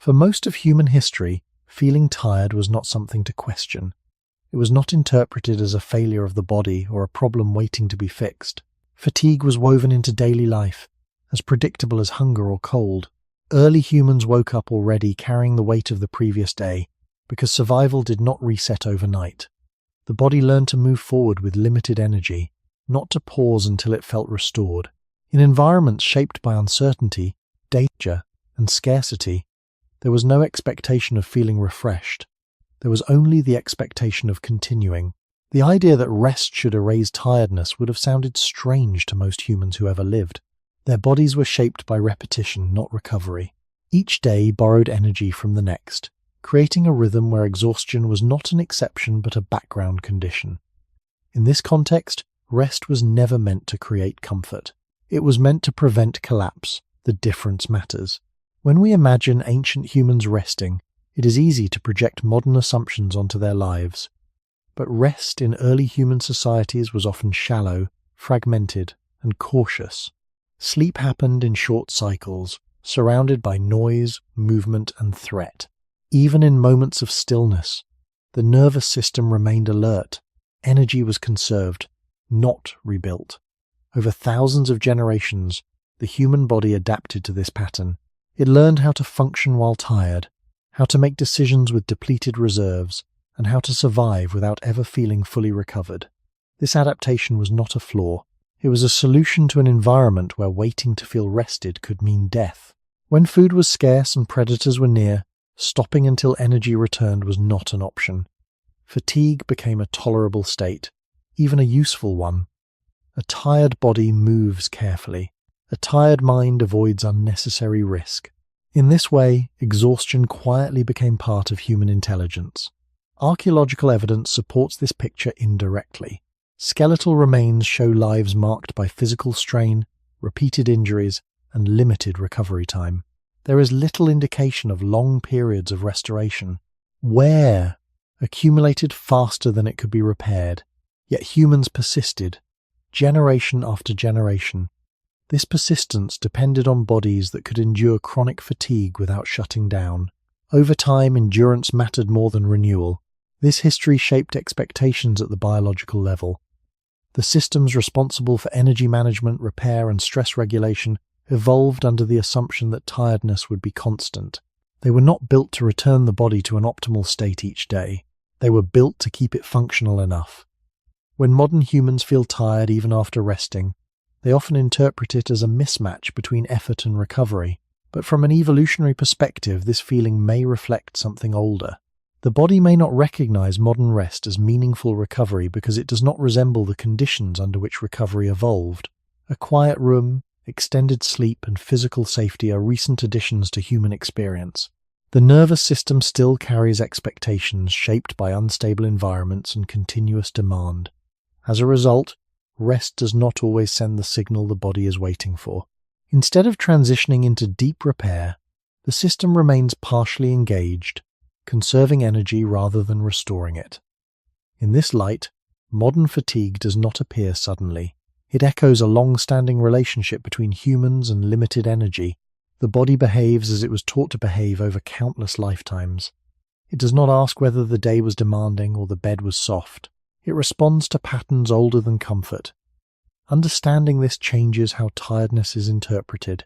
For most of human history, feeling tired was not something to question. It was not interpreted as a failure of the body or a problem waiting to be fixed. Fatigue was woven into daily life, as predictable as hunger or cold. Early humans woke up already carrying the weight of the previous day, because survival did not reset overnight. The body learned to move forward with limited energy, not to pause until it felt restored. In environments shaped by uncertainty, danger, and scarcity, there was no expectation of feeling refreshed. There was only the expectation of continuing. The idea that rest should erase tiredness would have sounded strange to most humans who ever lived. Their bodies were shaped by repetition, not recovery. Each day borrowed energy from the next, creating a rhythm where exhaustion was not an exception but a background condition. In this context, rest was never meant to create comfort. It was meant to prevent collapse. The difference matters. When we imagine ancient humans resting, it is easy to project modern assumptions onto their lives. But rest in early human societies was often shallow, fragmented, and cautious. Sleep happened in short cycles, surrounded by noise, movement, and threat. Even in moments of stillness, the nervous system remained alert. Energy was conserved, not rebuilt. Over thousands of generations, the human body adapted to this pattern. It learned how to function while tired, how to make decisions with depleted reserves, and how to survive without ever feeling fully recovered. This adaptation was not a flaw. It was a solution to an environment where waiting to feel rested could mean death. When food was scarce and predators were near, stopping until energy returned was not an option. Fatigue became a tolerable state, even a useful one. A tired body moves carefully. A tired mind avoids unnecessary risk. In this way, exhaustion quietly became part of human intelligence. Archaeological evidence supports this picture indirectly. Skeletal remains show lives marked by physical strain, repeated injuries, and limited recovery time. There is little indication of long periods of restoration. Wear accumulated faster than it could be repaired, yet humans persisted, generation after generation. This persistence depended on bodies that could endure chronic fatigue without shutting down. Over time, endurance mattered more than renewal. This history shaped expectations at the biological level. The systems responsible for energy management, repair, and stress regulation evolved under the assumption that tiredness would be constant. They were not built to return the body to an optimal state each day. They were built to keep it functional enough. When modern humans feel tired even after resting, they often interpret it as a mismatch between effort and recovery. But from an evolutionary perspective, this feeling may reflect something older. The body may not recognize modern rest as meaningful recovery because it does not resemble the conditions under which recovery evolved. A quiet room, extended sleep, and physical safety are recent additions to human experience. The nervous system still carries expectations shaped by unstable environments and continuous demand. As a result, rest does not always send the signal the body is waiting for. Instead of transitioning into deep repair, the system remains partially engaged, conserving energy rather than restoring it. In this light, modern fatigue does not appear suddenly. It echoes a long-standing relationship between humans and limited energy. The body behaves as it was taught to behave over countless lifetimes. It does not ask whether the day was demanding or the bed was soft. It responds to patterns older than comfort. Understanding this changes how tiredness is interpreted.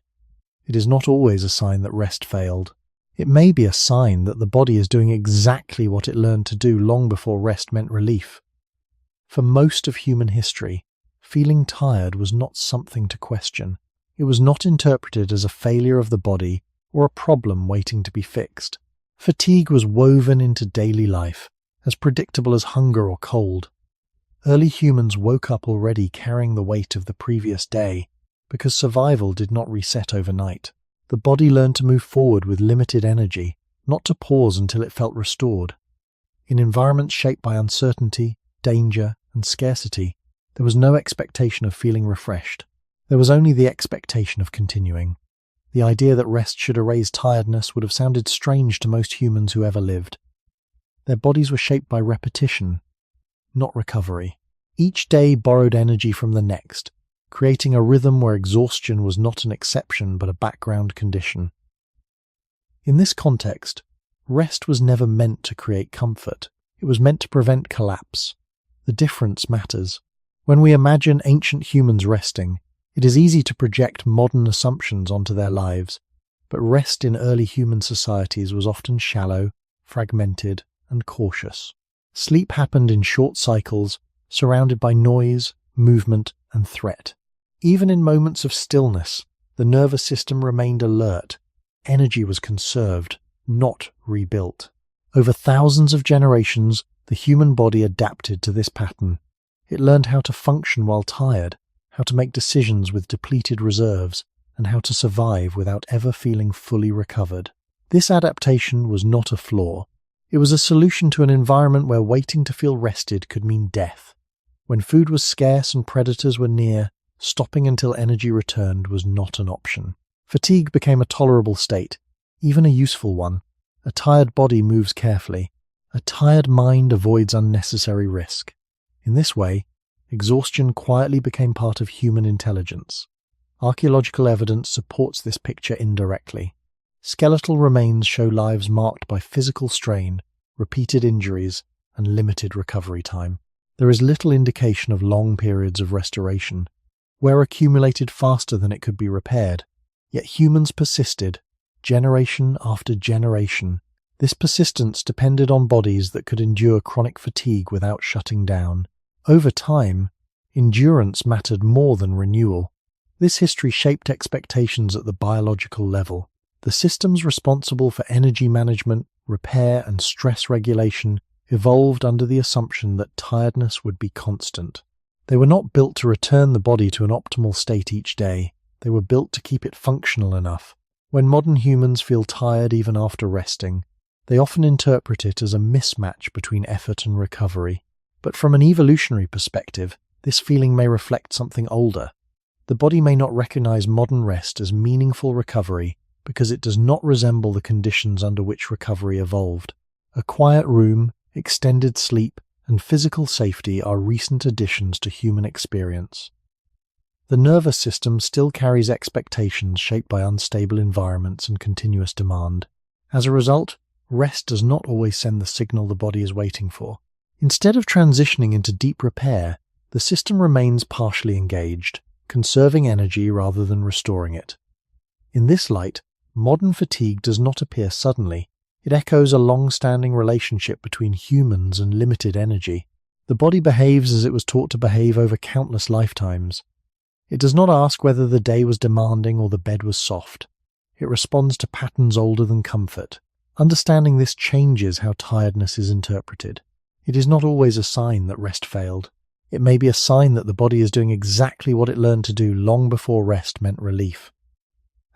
It is not always a sign that rest failed. It may be a sign that the body is doing exactly what it learned to do long before rest meant relief. For most of human history, feeling tired was not something to question. It was not interpreted as a failure of the body or a problem waiting to be fixed. Fatigue was woven into daily life, as predictable as hunger or cold. Early humans woke up already carrying the weight of the previous day, because survival did not reset overnight. The body learned to move forward with limited energy, not to pause until it felt restored. In environments shaped by uncertainty, danger, and scarcity, there was no expectation of feeling refreshed. There was only the expectation of continuing. The idea that rest should erase tiredness would have sounded strange to most humans who ever lived. Their bodies were shaped by repetition, not recovery. Each day borrowed energy from the next, creating a rhythm where exhaustion was not an exception but a background condition. In this context, rest was never meant to create comfort. It was meant to prevent collapse. The difference matters. When we imagine ancient humans resting, it is easy to project modern assumptions onto their lives, but rest in early human societies was often shallow, fragmented, and cautious. Sleep happened in short cycles, surrounded by noise, movement, and threat. Even in moments of stillness, the nervous system remained alert. Energy was conserved, not rebuilt. Over thousands of generations, the human body adapted to this pattern. It learned how to function while tired, how to make decisions with depleted reserves, and how to survive without ever feeling fully recovered. This adaptation was not a flaw. It was a solution to an environment where waiting to feel rested could mean death. When food was scarce and predators were near, stopping until energy returned was not an option. Fatigue became a tolerable state, even a useful one. A tired body moves carefully. A tired mind avoids unnecessary risk. In this way, exhaustion quietly became part of human intelligence. Archaeological evidence supports this picture indirectly. Skeletal remains show lives marked by physical strain, repeated injuries, and limited recovery time. There is little indication of long periods of restoration. Wear accumulated faster than it could be repaired, yet humans persisted, generation after generation. This persistence depended on bodies that could endure chronic fatigue without shutting down. Over time, endurance mattered more than renewal. This history shaped expectations at the biological level. The systems responsible for energy management, repair, and stress regulation evolved under the assumption that tiredness would be constant. They were not built to return the body to an optimal state each day. They were built to keep it functional enough. When modern humans feel tired even after resting, they often interpret it as a mismatch between effort and recovery. But from an evolutionary perspective, this feeling may reflect something older. The body may not recognize modern rest as meaningful recovery because it does not resemble the conditions under which recovery evolved. A quiet room, extended sleep, and physical safety are recent additions to human experience. The nervous system still carries expectations shaped by unstable environments and continuous demand. As a result, rest does not always send the signal the body is waiting for. Instead of transitioning into deep repair, the system remains partially engaged, conserving energy rather than restoring it. In this light, modern fatigue does not appear suddenly. It echoes a long-standing relationship between humans and limited energy. The body behaves as it was taught to behave over countless lifetimes. It does not ask whether the day was demanding or the bed was soft. It responds to patterns older than comfort. Understanding this changes how tiredness is interpreted. It is not always a sign that rest failed. It may be a sign that the body is doing exactly what it learned to do long before rest meant relief.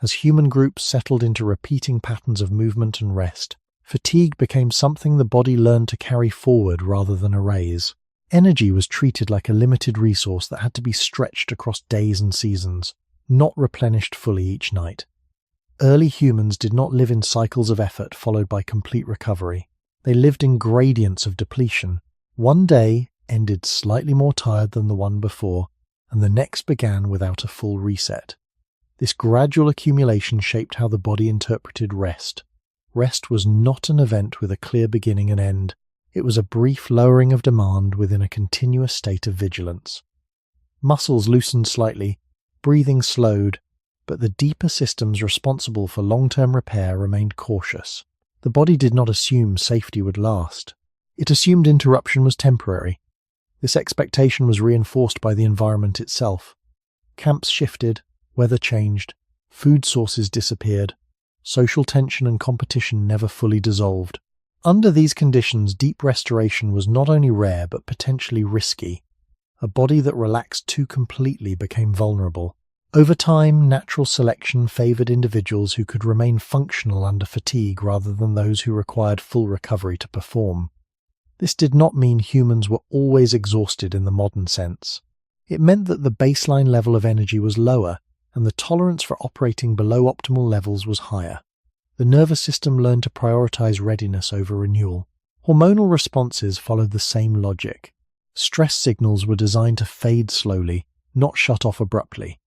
As human groups settled into repeating patterns of movement and rest, fatigue became something the body learned to carry forward rather than erase. Energy was treated like a limited resource that had to be stretched across days and seasons, not replenished fully each night. Early humans did not live in cycles of effort followed by complete recovery. They lived in gradients of depletion. One day ended slightly more tired than the one before, and the next began without a full reset. This gradual accumulation shaped how the body interpreted rest. Rest was not an event with a clear beginning and end. It was a brief lowering of demand within a continuous state of vigilance. Muscles loosened slightly, breathing slowed, but the deeper systems responsible for long-term repair remained cautious. The body did not assume safety would last. It assumed interruption was temporary. This expectation was reinforced by the environment itself. Camps shifted, weather changed, food sources disappeared, social tension and competition never fully dissolved. Under these conditions, deep restoration was not only rare but potentially risky. A body that relaxed too completely became vulnerable. Over time, natural selection favored individuals who could remain functional under fatigue rather than those who required full recovery to perform. This did not mean humans were always exhausted in the modern sense. It meant that the baseline level of energy was lower, and the tolerance for operating below optimal levels was higher. The nervous system learned to prioritize readiness over renewal. Hormonal responses followed the same logic. Stress signals were designed to fade slowly, not shut off abruptly.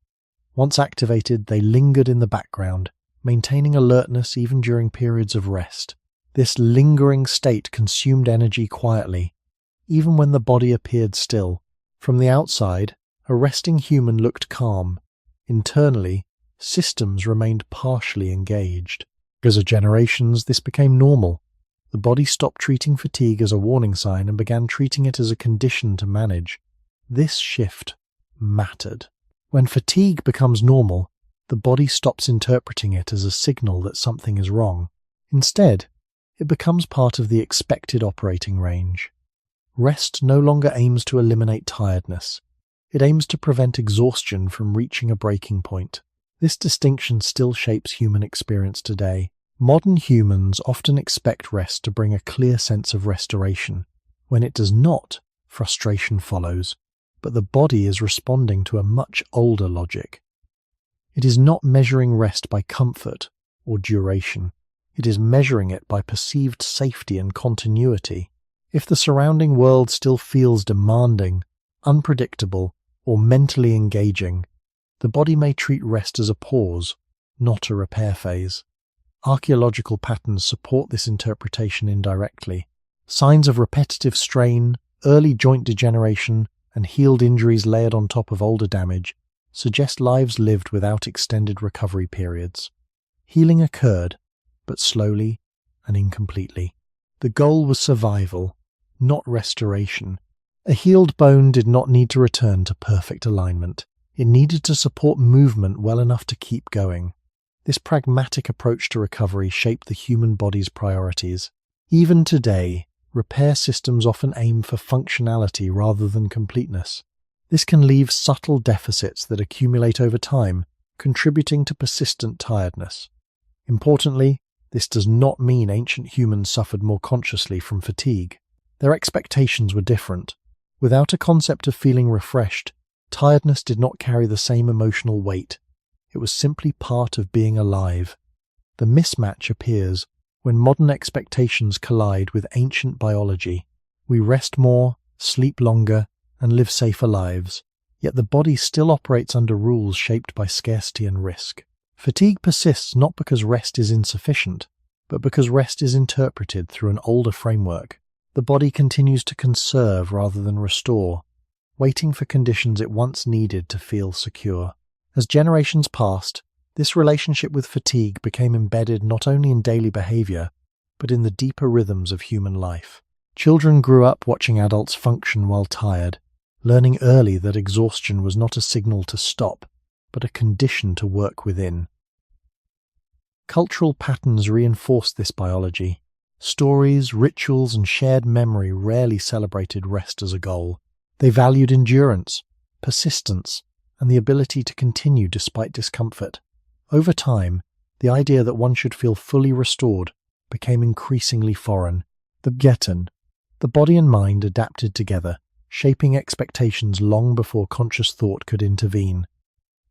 Once activated, they lingered in the background, maintaining alertness even during periods of rest. This lingering state consumed energy quietly, even when the body appeared still. From the outside, a resting human looked calm. Internally, systems remained partially engaged. As of generations, this became normal. The body stopped treating fatigue as a warning sign and began treating it as a condition to manage. This shift mattered. When fatigue becomes normal, the body stops interpreting it as a signal that something is wrong. Instead, it becomes part of the expected operating range. Rest no longer aims to eliminate tiredness. It aims to prevent exhaustion from reaching a breaking point. This distinction still shapes human experience today. Modern humans often expect rest to bring a clear sense of restoration. When it does not, frustration follows. But the body is responding to a much older logic. It is not measuring rest by comfort or duration. It is measuring it by perceived safety and continuity. If the surrounding world still feels demanding, unpredictable, or mentally engaging, the body may treat rest as a pause, not a repair phase. Archaeological patterns support this interpretation indirectly. Signs of repetitive strain, early joint degeneration, and healed injuries layered on top of older damage suggest lives lived without extended recovery periods. Healing occurred, but slowly and incompletely. The goal was survival, not restoration. A healed bone did not need to return to perfect alignment. It needed to support movement well enough to keep going. This pragmatic approach to recovery shaped the human body's priorities. Even today, repair systems often aim for functionality rather than completeness. This can leave subtle deficits that accumulate over time, contributing to persistent tiredness. Importantly, this does not mean ancient humans suffered more consciously from fatigue. Their expectations were different. Without a concept of feeling refreshed, tiredness did not carry the same emotional weight. It was simply part of being alive. The mismatch appears when modern expectations collide with ancient biology. We rest more, sleep longer, and live safer lives, yet the body still operates under rules shaped by scarcity and risk. Fatigue persists not because rest is insufficient, but because rest is interpreted through an older framework. The body continues to conserve rather than restore, waiting for conditions it once needed to feel secure. As generations passed, this relationship with fatigue became embedded not only in daily behavior, but in the deeper rhythms of human life. Children grew up watching adults function while tired, learning early that exhaustion was not a signal to stop, but a condition to work within. Cultural patterns reinforced this biology. Stories, rituals, and shared memory rarely celebrated rest as a goal. They valued endurance, persistence, and the ability to continue despite discomfort. Over time, the idea that one should feel fully restored became increasingly foreign. The body and mind adapted together, shaping expectations long before conscious thought could intervene.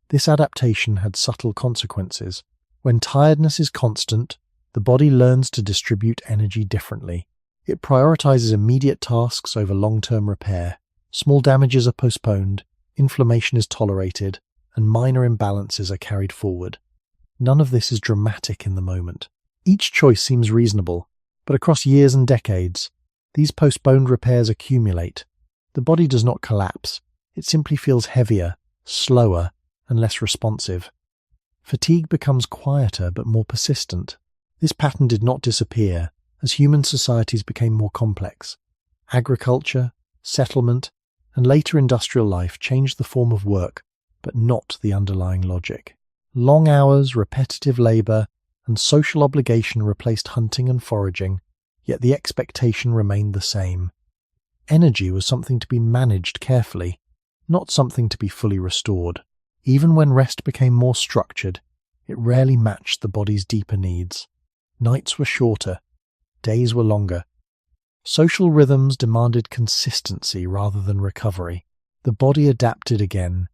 This adaptation had subtle consequences. When tiredness is constant, the body learns to distribute energy differently. It prioritizes immediate tasks over long-term repair. Small damages are postponed, inflammation is tolerated, and minor imbalances are carried forward. None of this is dramatic in the moment. Each choice seems reasonable, but across years and decades, these postponed repairs accumulate. The body does not collapse. It simply feels heavier, slower, and less responsive. Fatigue becomes quieter but more persistent. This pattern did not disappear as human societies became more complex. Agriculture, settlement, and later industrial life changed the form of work, but not the underlying logic. Long hours, repetitive labor, and social obligation replaced hunting and foraging, yet the expectation remained the same. Energy was something to be managed carefully, not something to be fully restored. Even when rest became more structured, it rarely matched the body's deeper needs. Nights were shorter, days were longer. Social rhythms demanded consistency rather than recovery. The body adapted again,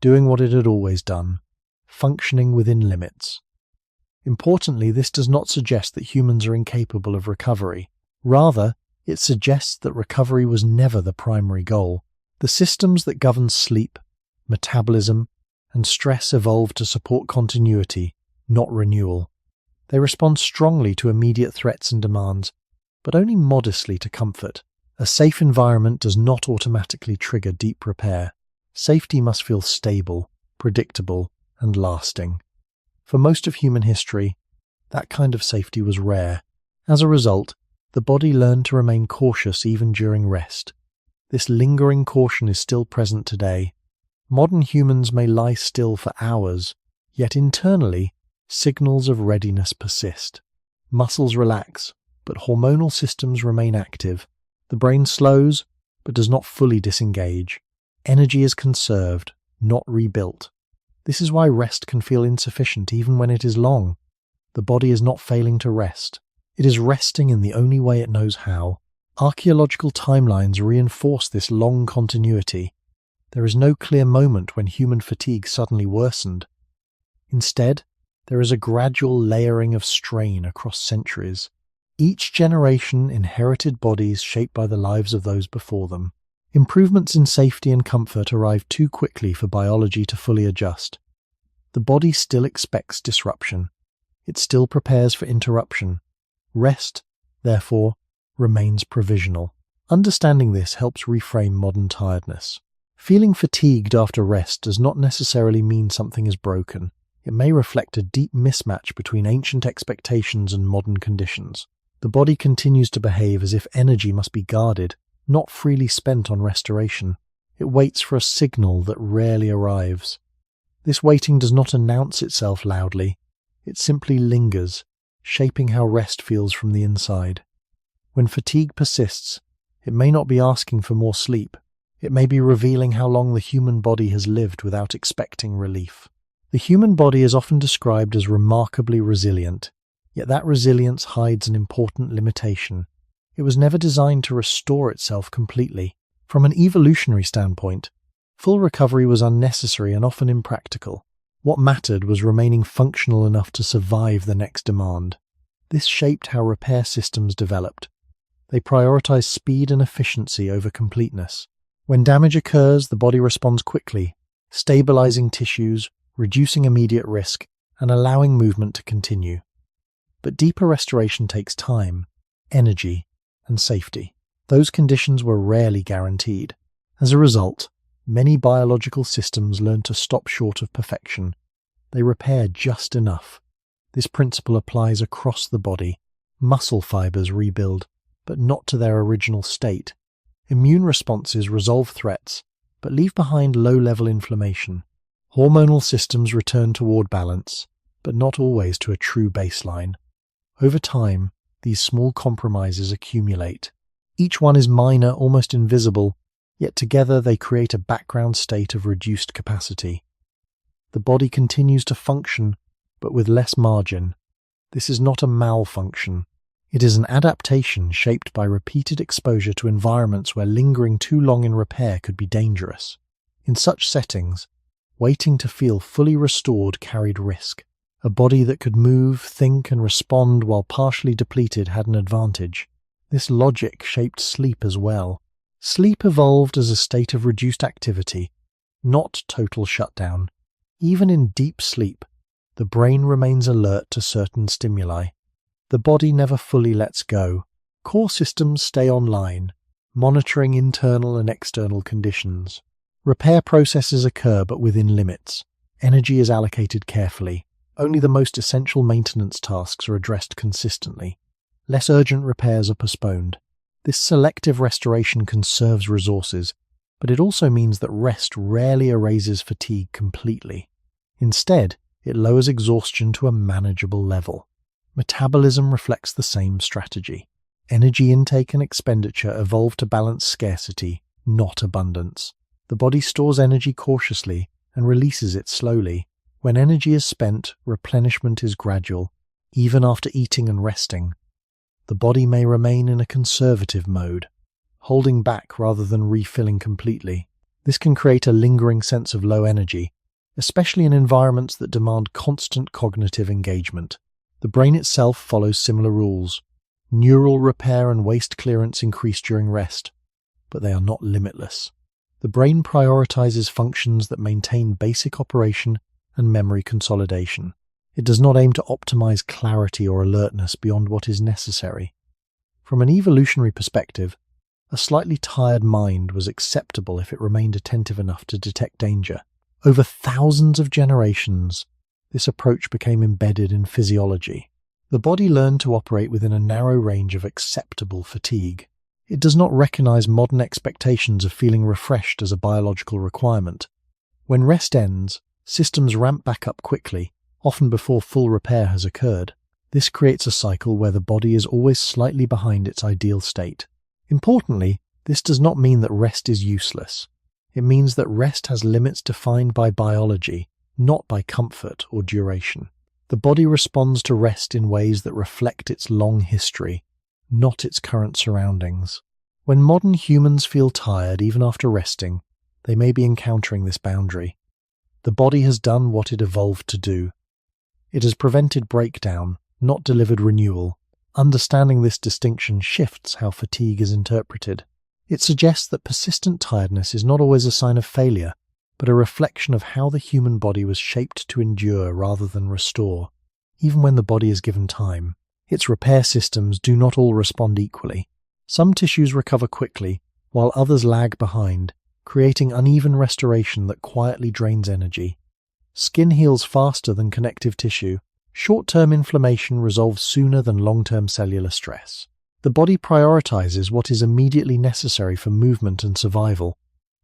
doing what it had always done, functioning within limits. Importantly, this does not suggest that humans are incapable of recovery. Rather, it suggests that recovery was never the primary goal. The systems that govern sleep, metabolism, and stress evolved to support continuity, not renewal. They respond strongly to immediate threats and demands, but only modestly to comfort. A safe environment does not automatically trigger deep repair. Safety must feel stable, predictable, and lasting. For most of human history, that kind of safety was rare. As a result, the body learned to remain cautious even during rest. This lingering caution is still present today. Modern humans may lie still for hours, yet internally, signals of readiness persist. Muscles relax, but hormonal systems remain active. The brain slows, but does not fully disengage. Energy is conserved, not rebuilt. This is why rest can feel insufficient even when it is long. The body is not failing to rest. It is resting in the only way it knows how. Archaeological timelines reinforce this long continuity. There is no clear moment when human fatigue suddenly worsened. Instead, there is a gradual layering of strain across centuries. Each generation inherited bodies shaped by the lives of those before them. Improvements in safety and comfort arrive too quickly for biology to fully adjust. The body still expects disruption. It still prepares for interruption. Rest, therefore, remains provisional. Understanding this helps reframe modern tiredness. Feeling fatigued after rest does not necessarily mean something is broken. It may reflect a deep mismatch between ancient expectations and modern conditions. The body continues to behave as if energy must be guarded, not freely spent on restoration. It waits for a signal that rarely arrives. This waiting does not announce itself loudly. It simply lingers, shaping how rest feels from the inside. When fatigue persists, it may not be asking for more sleep. It may be revealing how long the human body has lived without expecting relief. The human body is often described as remarkably resilient, yet that resilience hides an important limitation. It was never designed to restore itself completely. From an evolutionary standpoint, full recovery was unnecessary and often impractical. What mattered was remaining functional enough to survive the next demand. This shaped how repair systems developed. They prioritized speed and efficiency over completeness. When damage occurs, the body responds quickly, stabilizing tissues, reducing immediate risk, and allowing movement to continue. But deeper restoration takes time, energy, and safety. Those conditions were rarely guaranteed. As a result, many biological systems learn to stop short of perfection. They repair just enough. This principle applies across the body. Muscle fibers rebuild, but not to their original state. Immune responses resolve threats, but leave behind low-level inflammation. Hormonal systems return toward balance, but not always to a true baseline. Over time, these small compromises accumulate. Each one is minor, almost invisible, yet together they create a background state of reduced capacity. The body continues to function, but with less margin. This is not a malfunction. It is an adaptation shaped by repeated exposure to environments where lingering too long in repair could be dangerous. In such settings, waiting to feel fully restored carried risk. A body that could move, think, and respond while partially depleted had an advantage. This logic shaped sleep as well. Sleep evolved as a state of reduced activity, not total shutdown. Even in deep sleep, the brain remains alert to certain stimuli. The body never fully lets go. Core systems stay online, monitoring internal and external conditions. Repair processes occur but within limits. Energy is allocated carefully. Only the most essential maintenance tasks are addressed consistently. Less urgent repairs are postponed. This selective restoration conserves resources, but it also means that rest rarely erases fatigue completely. Instead, it lowers exhaustion to a manageable level. Metabolism reflects the same strategy. Energy intake and expenditure evolve to balance scarcity, not abundance. The body stores energy cautiously and releases it slowly. When energy is spent, replenishment is gradual, even after eating and resting. The body may remain in a conservative mode, holding back rather than refilling completely. This can create a lingering sense of low energy, especially in environments that demand constant cognitive engagement. The brain itself follows similar rules. Neural repair and waste clearance increase during rest, but they are not limitless. The brain prioritizes functions that maintain basic operation and memory consolidation. It does not aim to optimize clarity or alertness beyond what is necessary. From an evolutionary perspective, a slightly tired mind was acceptable if it remained attentive enough to detect danger. Over thousands of generations, this approach became embedded in physiology. The body learned to operate within a narrow range of acceptable fatigue. It does not recognize modern expectations of feeling refreshed as a biological requirement. When rest ends, systems ramp back up quickly, often before full repair has occurred. This creates a cycle where the body is always slightly behind its ideal state. Importantly, this does not mean that rest is useless. It means that rest has limits defined by biology, not by comfort or duration. The body responds to rest in ways that reflect its long history, not its current surroundings. When modern humans feel tired even after resting, they may be encountering this boundary. The body has done what it evolved to do. It has prevented breakdown, not delivered renewal. Understanding this distinction shifts how fatigue is interpreted. It suggests that persistent tiredness is not always a sign of failure, but a reflection of how the human body was shaped to endure rather than restore. Even when the body is given time, its repair systems do not all respond equally. Some tissues recover quickly, while others lag behind, creating uneven restoration that quietly drains energy. Skin heals faster than connective tissue. Short-term inflammation resolves sooner than long-term cellular stress. The body prioritizes what is immediately necessary for movement and survival,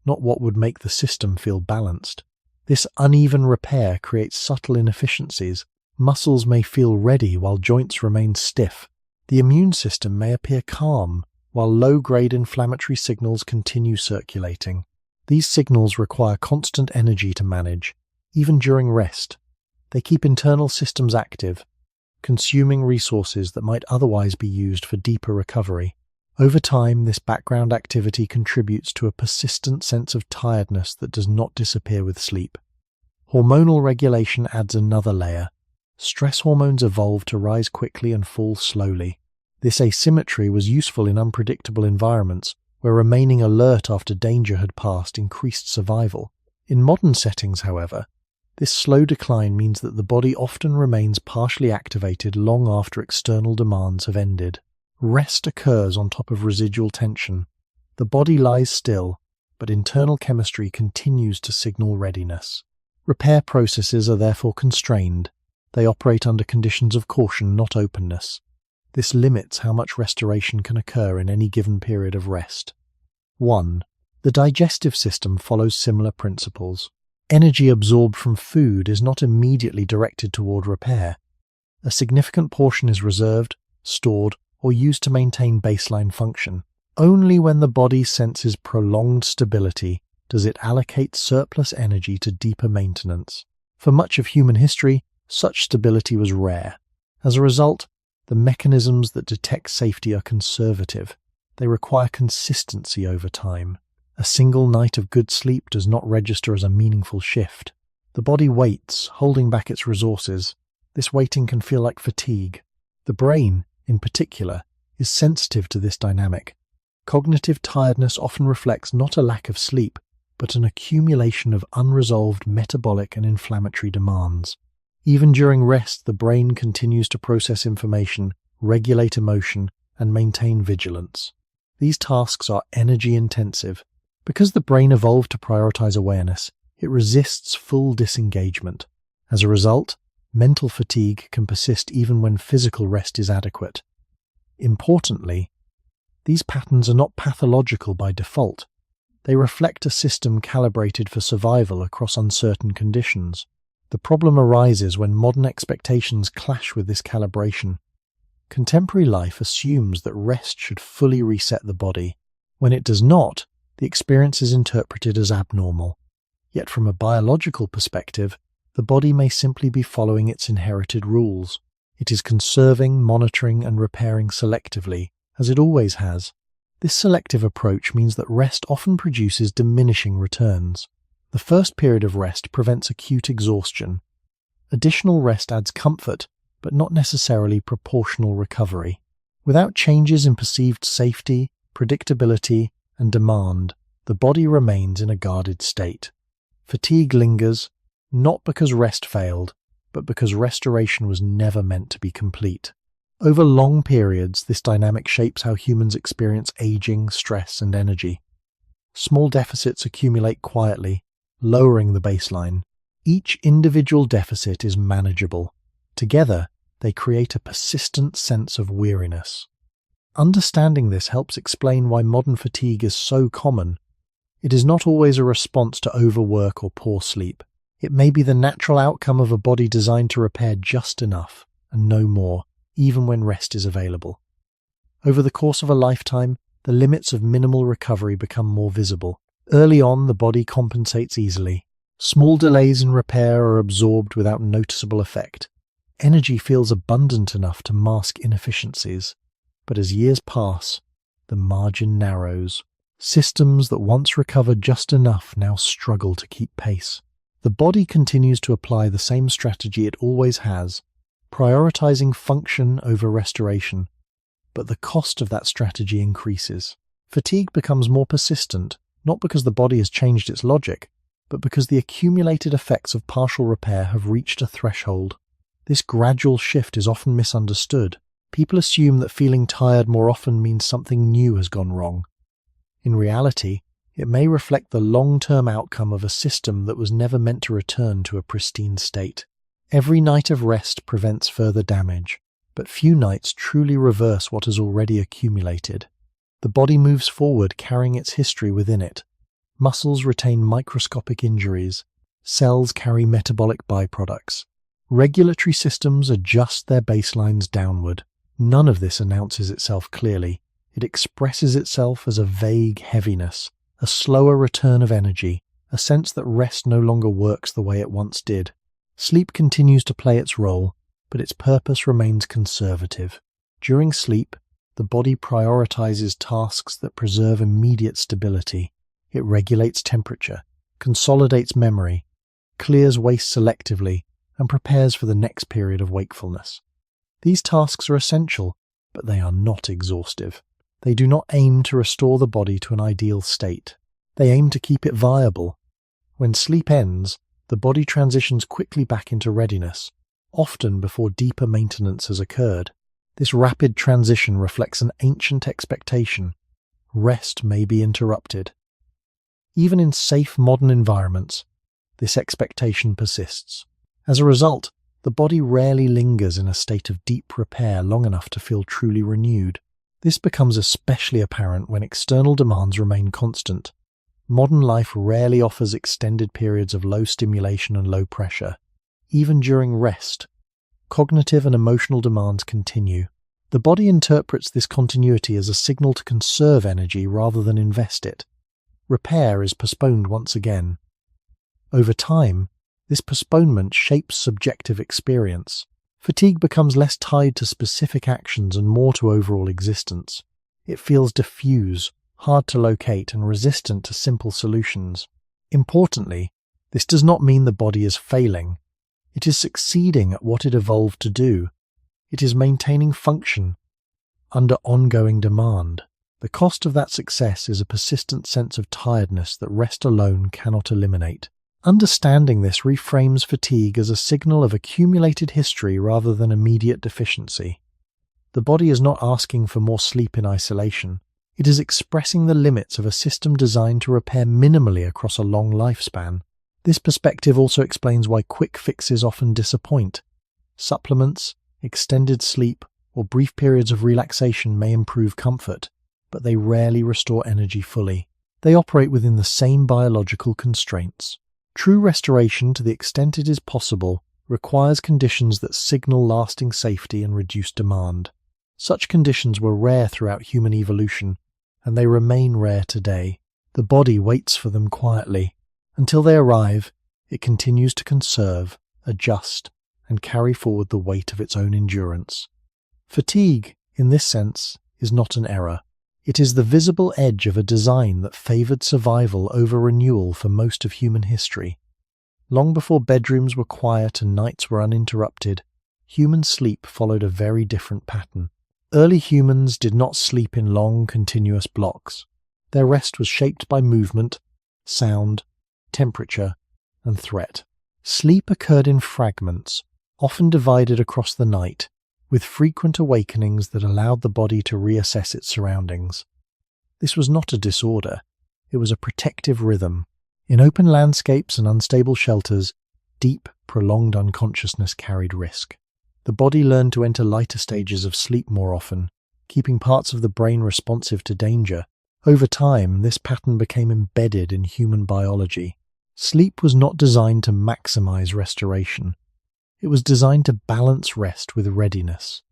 not what would make the system feel balanced. This uneven repair creates subtle inefficiencies. Muscles may feel ready while joints remain stiff. The immune system may appear calm, while low-grade inflammatory signals continue circulating. These signals require constant energy to manage, even during rest. They keep internal systems active, consuming resources that might otherwise be used for deeper recovery. Over time, this background activity contributes to a persistent sense of tiredness that does not disappear with sleep. Hormonal regulation adds another layer. Stress hormones evolve to rise quickly and fall slowly. This asymmetry was useful in unpredictable environments, where remaining alert after danger had passed increased survival. In modern settings, however, this slow decline means that the body often remains partially activated long after external demands have ended. Rest occurs on top of residual tension. The body lies still, but internal chemistry continues to signal readiness. Repair processes are therefore constrained. They operate under conditions of caution, not openness. This limits how much restoration can occur in any given period of rest. 1. The digestive system follows similar principles. Energy absorbed from food is not immediately directed toward repair. A significant portion is reserved, stored, or used to maintain baseline function. Only when the body senses prolonged stability does it allocate surplus energy to deeper maintenance. For much of human history, such stability was rare. As a result, the mechanisms that detect safety are conservative. They require consistency over time. A single night of good sleep does not register as a meaningful shift. The body waits, holding back its resources. This waiting can feel like fatigue. The brain, in particular, is sensitive to this dynamic. Cognitive tiredness often reflects not a lack of sleep, but an accumulation of unresolved metabolic and inflammatory demands. Even during rest, the brain continues to process information, regulate emotion, and maintain vigilance. These tasks are energy-intensive. Because the brain evolved to prioritize awareness, it resists full disengagement. As a result, mental fatigue can persist even when physical rest is adequate. Importantly, these patterns are not pathological by default. They reflect a system calibrated for survival across uncertain conditions. The problem arises when modern expectations clash with this calibration. Contemporary life assumes that rest should fully reset the body. When it does not, the experience is interpreted as abnormal. Yet from a biological perspective, the body may simply be following its inherited rules. It is conserving, monitoring, and repairing selectively, as it always has. This selective approach means that rest often produces diminishing returns. The first period of rest prevents acute exhaustion. Additional rest adds comfort, but not necessarily proportional recovery. Without changes in perceived safety, predictability, and demand, the body remains in a guarded state. Fatigue lingers, not because rest failed, but because restoration was never meant to be complete. Over long periods, this dynamic shapes how humans experience aging, stress, and energy. Small deficits accumulate quietly, lowering the baseline. Each individual deficit is manageable. Together, they create a persistent sense of weariness. Understanding this helps explain why modern fatigue is so common. It is not always a response to overwork or poor sleep. It may be the natural outcome of a body designed to repair just enough, and no more, even when rest is available. Over the course of a lifetime, the limits of minimal recovery become more visible. Early on, the body compensates easily. Small delays in repair are absorbed without noticeable effect. Energy feels abundant enough to mask inefficiencies. But as years pass, the margin narrows. Systems that once recovered just enough now struggle to keep pace. The body continues to apply the same strategy it always has, prioritizing function over restoration, but the cost of that strategy increases. Fatigue becomes more persistent, not because the body has changed its logic, but because the accumulated effects of partial repair have reached a threshold. This gradual shift is often misunderstood. People assume that feeling tired more often means something new has gone wrong. In reality, it may reflect the long-term outcome of a system that was never meant to return to a pristine state. Every night of rest prevents further damage, but few nights truly reverse what has already accumulated. The body moves forward carrying its history within it. Muscles retain microscopic injuries. Cells carry metabolic byproducts. Regulatory systems adjust their baselines downward. None of this announces itself clearly. It expresses itself as a vague heaviness, a slower return of energy, a sense that rest no longer works the way it once did. Sleep continues to play its role, but its purpose remains conservative. During sleep, the body prioritizes tasks that preserve immediate stability. It regulates temperature, consolidates memory, clears waste selectively, and prepares for the next period of wakefulness. These tasks are essential, but they are not exhaustive. They do not aim to restore the body to an ideal state. They aim to keep it viable. When sleep ends, the body transitions quickly back into readiness, often before deeper maintenance has occurred. This rapid transition reflects an ancient expectation. Rest may be interrupted. Even in safe modern environments, this expectation persists. As a result, the body rarely lingers in a state of deep repair long enough to feel truly renewed. This becomes especially apparent when external demands remain constant. Modern life rarely offers extended periods of low stimulation and low pressure. Even during rest, cognitive and emotional demands continue. The body interprets this continuity as a signal to conserve energy rather than invest it. Repair is postponed once again. Over time, this postponement shapes subjective experience. Fatigue becomes less tied to specific actions and more to overall existence. It feels diffuse, hard to locate, and resistant to simple solutions. Importantly, this does not mean the body is failing. It is succeeding at what it evolved to do. It is maintaining function under ongoing demand. The cost of that success is a persistent sense of tiredness that rest alone cannot eliminate. Understanding this reframes fatigue as a signal of accumulated history rather than immediate deficiency. The body is not asking for more sleep in isolation. It is expressing the limits of a system designed to repair minimally across a long lifespan. This perspective also explains why quick fixes often disappoint. Supplements, extended sleep, or brief periods of relaxation may improve comfort, but they rarely restore energy fully. They operate within the same biological constraints. True restoration, to the extent it is possible, requires conditions that signal lasting safety and reduced demand. Such conditions were rare throughout human evolution, and they remain rare today. The body waits for them quietly. Until they arrive, it continues to conserve, adjust, and carry forward the weight of its own endurance. Fatigue, in this sense, is not an error. It is the visible edge of a design that favored survival over renewal for most of human history. Long before bedrooms were quiet and nights were uninterrupted, human sleep followed a very different pattern. Early humans did not sleep in long, continuous blocks. Their rest was shaped by movement, sound, temperature, and threat. Sleep occurred in fragments, often divided across the night, with frequent awakenings that allowed the body to reassess its surroundings. This was not a disorder, it was a protective rhythm. In open landscapes and unstable shelters, deep, prolonged unconsciousness carried risk. The body learned to enter lighter stages of sleep more often, keeping parts of the brain responsive to danger. Over time, this pattern became embedded in human biology. Sleep was not designed to maximize restoration. It was designed to balance rest with readiness.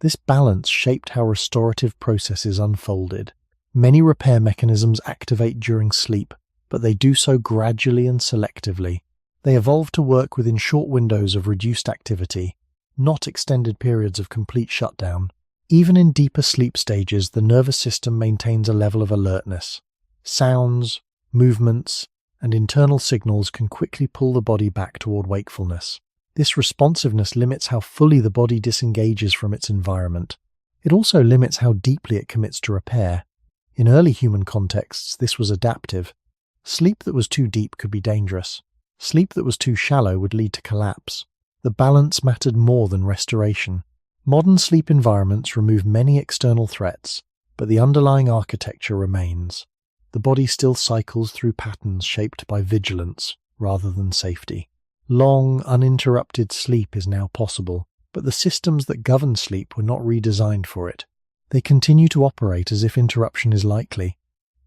This balance shaped how restorative processes unfolded. Many repair mechanisms activate during sleep, but they do so gradually and selectively. They evolved to work within short windows of reduced activity, not extended periods of complete shutdown. Even in deeper sleep stages, the nervous system maintains a level of alertness. Sounds, movements, and internal signals can quickly pull the body back toward wakefulness. This responsiveness limits how fully the body disengages from its environment. It also limits how deeply it commits to repair. In early human contexts, this was adaptive. Sleep that was too deep could be dangerous. Sleep that was too shallow would lead to collapse. The balance mattered more than restoration. Modern sleep environments remove many external threats, but the underlying architecture remains. The body still cycles through patterns shaped by vigilance rather than safety. Long, uninterrupted sleep is now possible, but the systems that govern sleep were not redesigned for it. They continue to operate as if interruption is likely.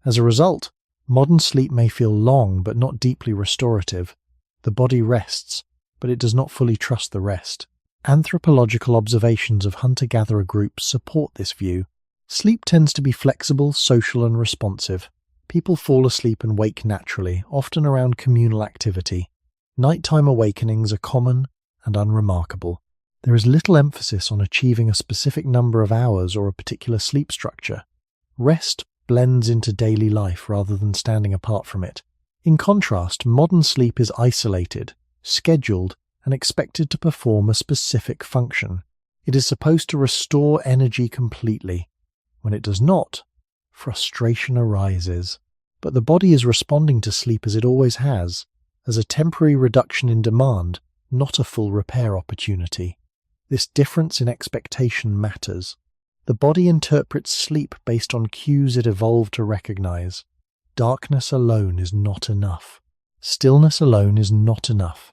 As a result, modern sleep may feel long but not deeply restorative. The body rests, but it does not fully trust the rest. Anthropological observations of hunter-gatherer groups support this view. Sleep tends to be flexible, social, and responsive. People fall asleep and wake naturally, often around communal activity. Nighttime awakenings are common and unremarkable. There is little emphasis on achieving a specific number of hours or a particular sleep structure. Rest blends into daily life rather than standing apart from it. In contrast, modern sleep is isolated, scheduled, and expected to perform a specific function. It is supposed to restore energy completely. When it does not, frustration arises. But the body is responding to sleep as it always has, as a temporary reduction in demand, not a full repair opportunity. This difference in expectation matters. The body interprets sleep based on cues it evolved to recognize. Darkness alone is not enough. Stillness alone is not enough.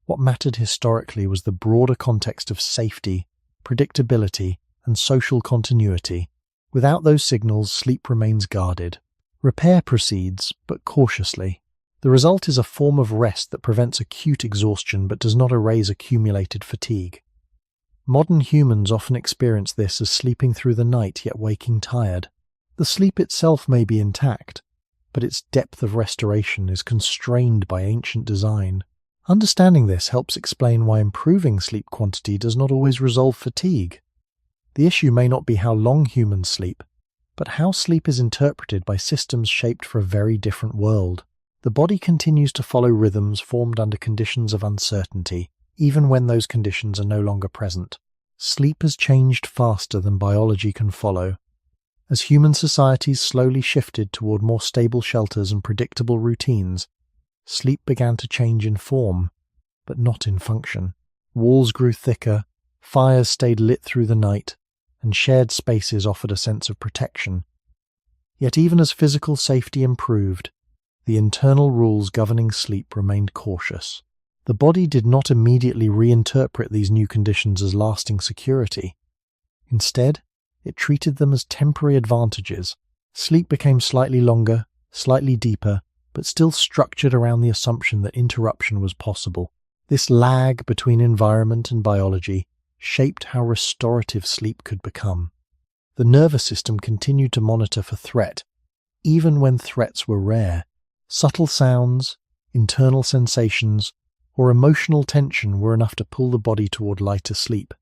What mattered historically was the broader context of safety, predictability, and social continuity. Without those signals, sleep remains guarded. Repair proceeds, but cautiously. The result is a form of rest that prevents acute exhaustion but does not erase accumulated fatigue. Modern humans often experience this as sleeping through the night yet waking tired. The sleep itself may be intact, but its depth of restoration is constrained by ancient design. Understanding this helps explain why improving sleep quantity does not always resolve fatigue. The issue may not be how long humans sleep, but how sleep is interpreted by systems shaped for a very different world. The body continues to follow rhythms formed under conditions of uncertainty, even when those conditions are no longer present. Sleep has changed faster than biology can follow. As human societies slowly shifted toward more stable shelters and predictable routines, sleep began to change in form, but not in function. Walls grew thicker, fires stayed lit through the night, and shared spaces offered a sense of protection. Yet even as physical safety improved, the internal rules governing sleep remained cautious. The body did not immediately reinterpret these new conditions as lasting security. Instead, it treated them as temporary advantages. Sleep became slightly longer, slightly deeper, but still structured around the assumption that interruption was possible. This lag between environment and biology shaped how restorative sleep could become. The nervous system continued to monitor for threat, even when threats were rare. Subtle sounds, internal sensations, or emotional tension were enough to pull the body toward lighter sleep.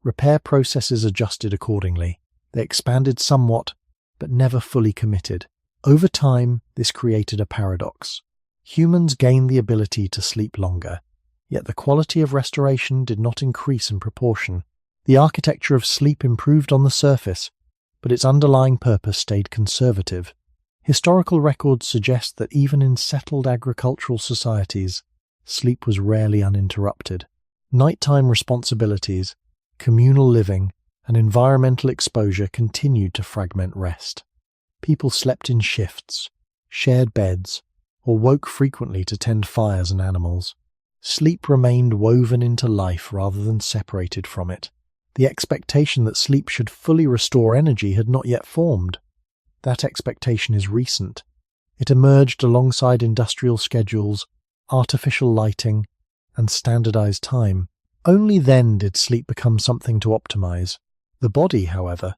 Repair processes adjusted accordingly. They expanded somewhat, but never fully committed. Over time, this created a paradox. Humans gained the ability to sleep longer, yet the quality of restoration did not increase in proportion. The architecture of sleep improved on the surface, but its underlying purpose stayed conservative. Historical records suggest that even in settled agricultural societies, sleep was rarely uninterrupted. Nighttime responsibilities, communal living, and environmental exposure continued to fragment rest. People slept in shifts, shared beds, or woke frequently to tend fires and animals. Sleep remained woven into life rather than separated from it. The expectation that sleep should fully restore energy had not yet formed. That expectation is recent. It emerged alongside industrial schedules, artificial lighting, and standardized time. Only then did sleep become something to optimize. The body, however,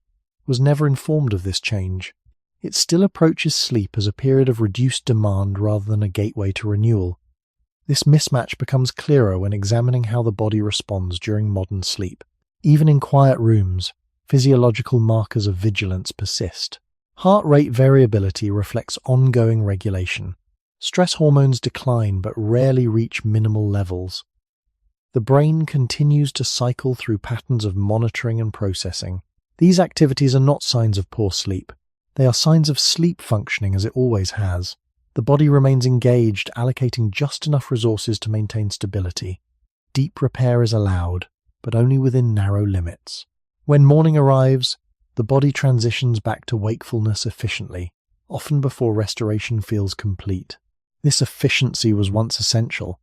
was never informed of this change. It still approaches sleep as a period of reduced demand rather than a gateway to renewal. This mismatch becomes clearer when examining how the body responds during modern sleep. Even in quiet rooms, physiological markers of vigilance persist. Heart rate variability reflects ongoing regulation. Stress hormones decline but rarely reach minimal levels. The brain continues to cycle through patterns of monitoring and processing. These activities are not signs of poor sleep. They are signs of sleep functioning as it always has. The body remains engaged, allocating just enough resources to maintain stability. Deep repair is allowed, but only within narrow limits. When morning arrives, the body transitions back to wakefulness efficiently, often before restoration feels complete. This efficiency was once essential.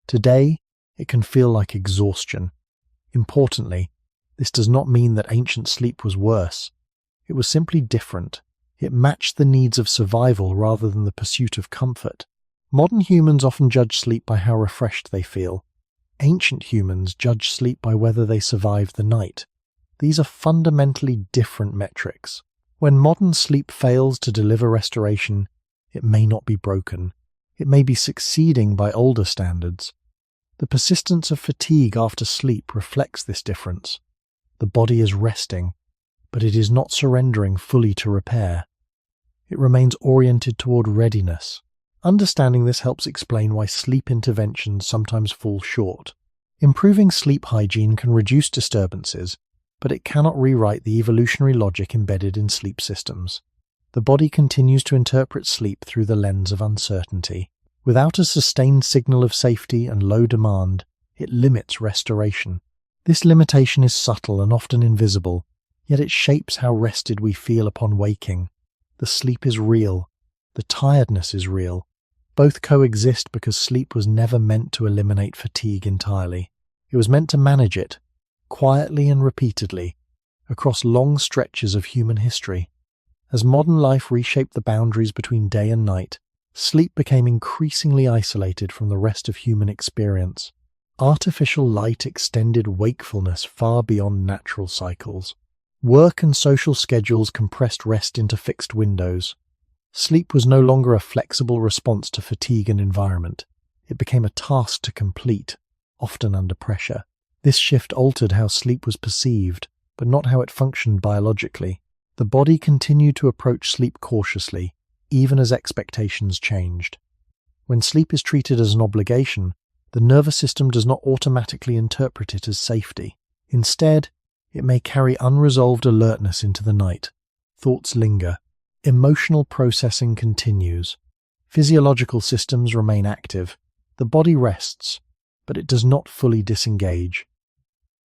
Today, it can feel like exhaustion. Importantly, this does not mean that ancient sleep was worse. It was simply different. It matched the needs of survival rather than the pursuit of comfort. Modern humans often judge sleep by how refreshed they feel. Ancient humans judged sleep by whether they survived the night. These are fundamentally different metrics. When modern sleep fails to deliver restoration, it may not be broken. It may be succeeding by older standards. The persistence of fatigue after sleep reflects this difference. The body is resting, but it is not surrendering fully to repair. It remains oriented toward readiness. Understanding this helps explain why sleep interventions sometimes fall short. Improving sleep hygiene can reduce disturbances, but it cannot rewrite the evolutionary logic embedded in sleep systems. The body continues to interpret sleep through the lens of uncertainty. Without a sustained signal of safety and low demand, it limits restoration. This limitation is subtle and often invisible, yet it shapes how rested we feel upon waking. The sleep is real. The tiredness is real. Both coexist because sleep was never meant to eliminate fatigue entirely. It was meant to manage it, quietly and repeatedly, across long stretches of human history. As modern life reshaped the boundaries between day and night, sleep became increasingly isolated from the rest of human experience. Artificial light extended wakefulness far beyond natural cycles. Work and social schedules compressed rest into fixed windows. Sleep was no longer a flexible response to fatigue and environment. It became a task to complete, often under pressure. This shift altered how sleep was perceived, but not how it functioned biologically. The body continued to approach sleep cautiously, even as expectations changed. When sleep is treated as an obligation, the nervous system does not automatically interpret it as safety. Instead, it may carry unresolved alertness into the night. Thoughts linger. Emotional processing continues. Physiological systems remain active. The body rests, but it does not fully disengage.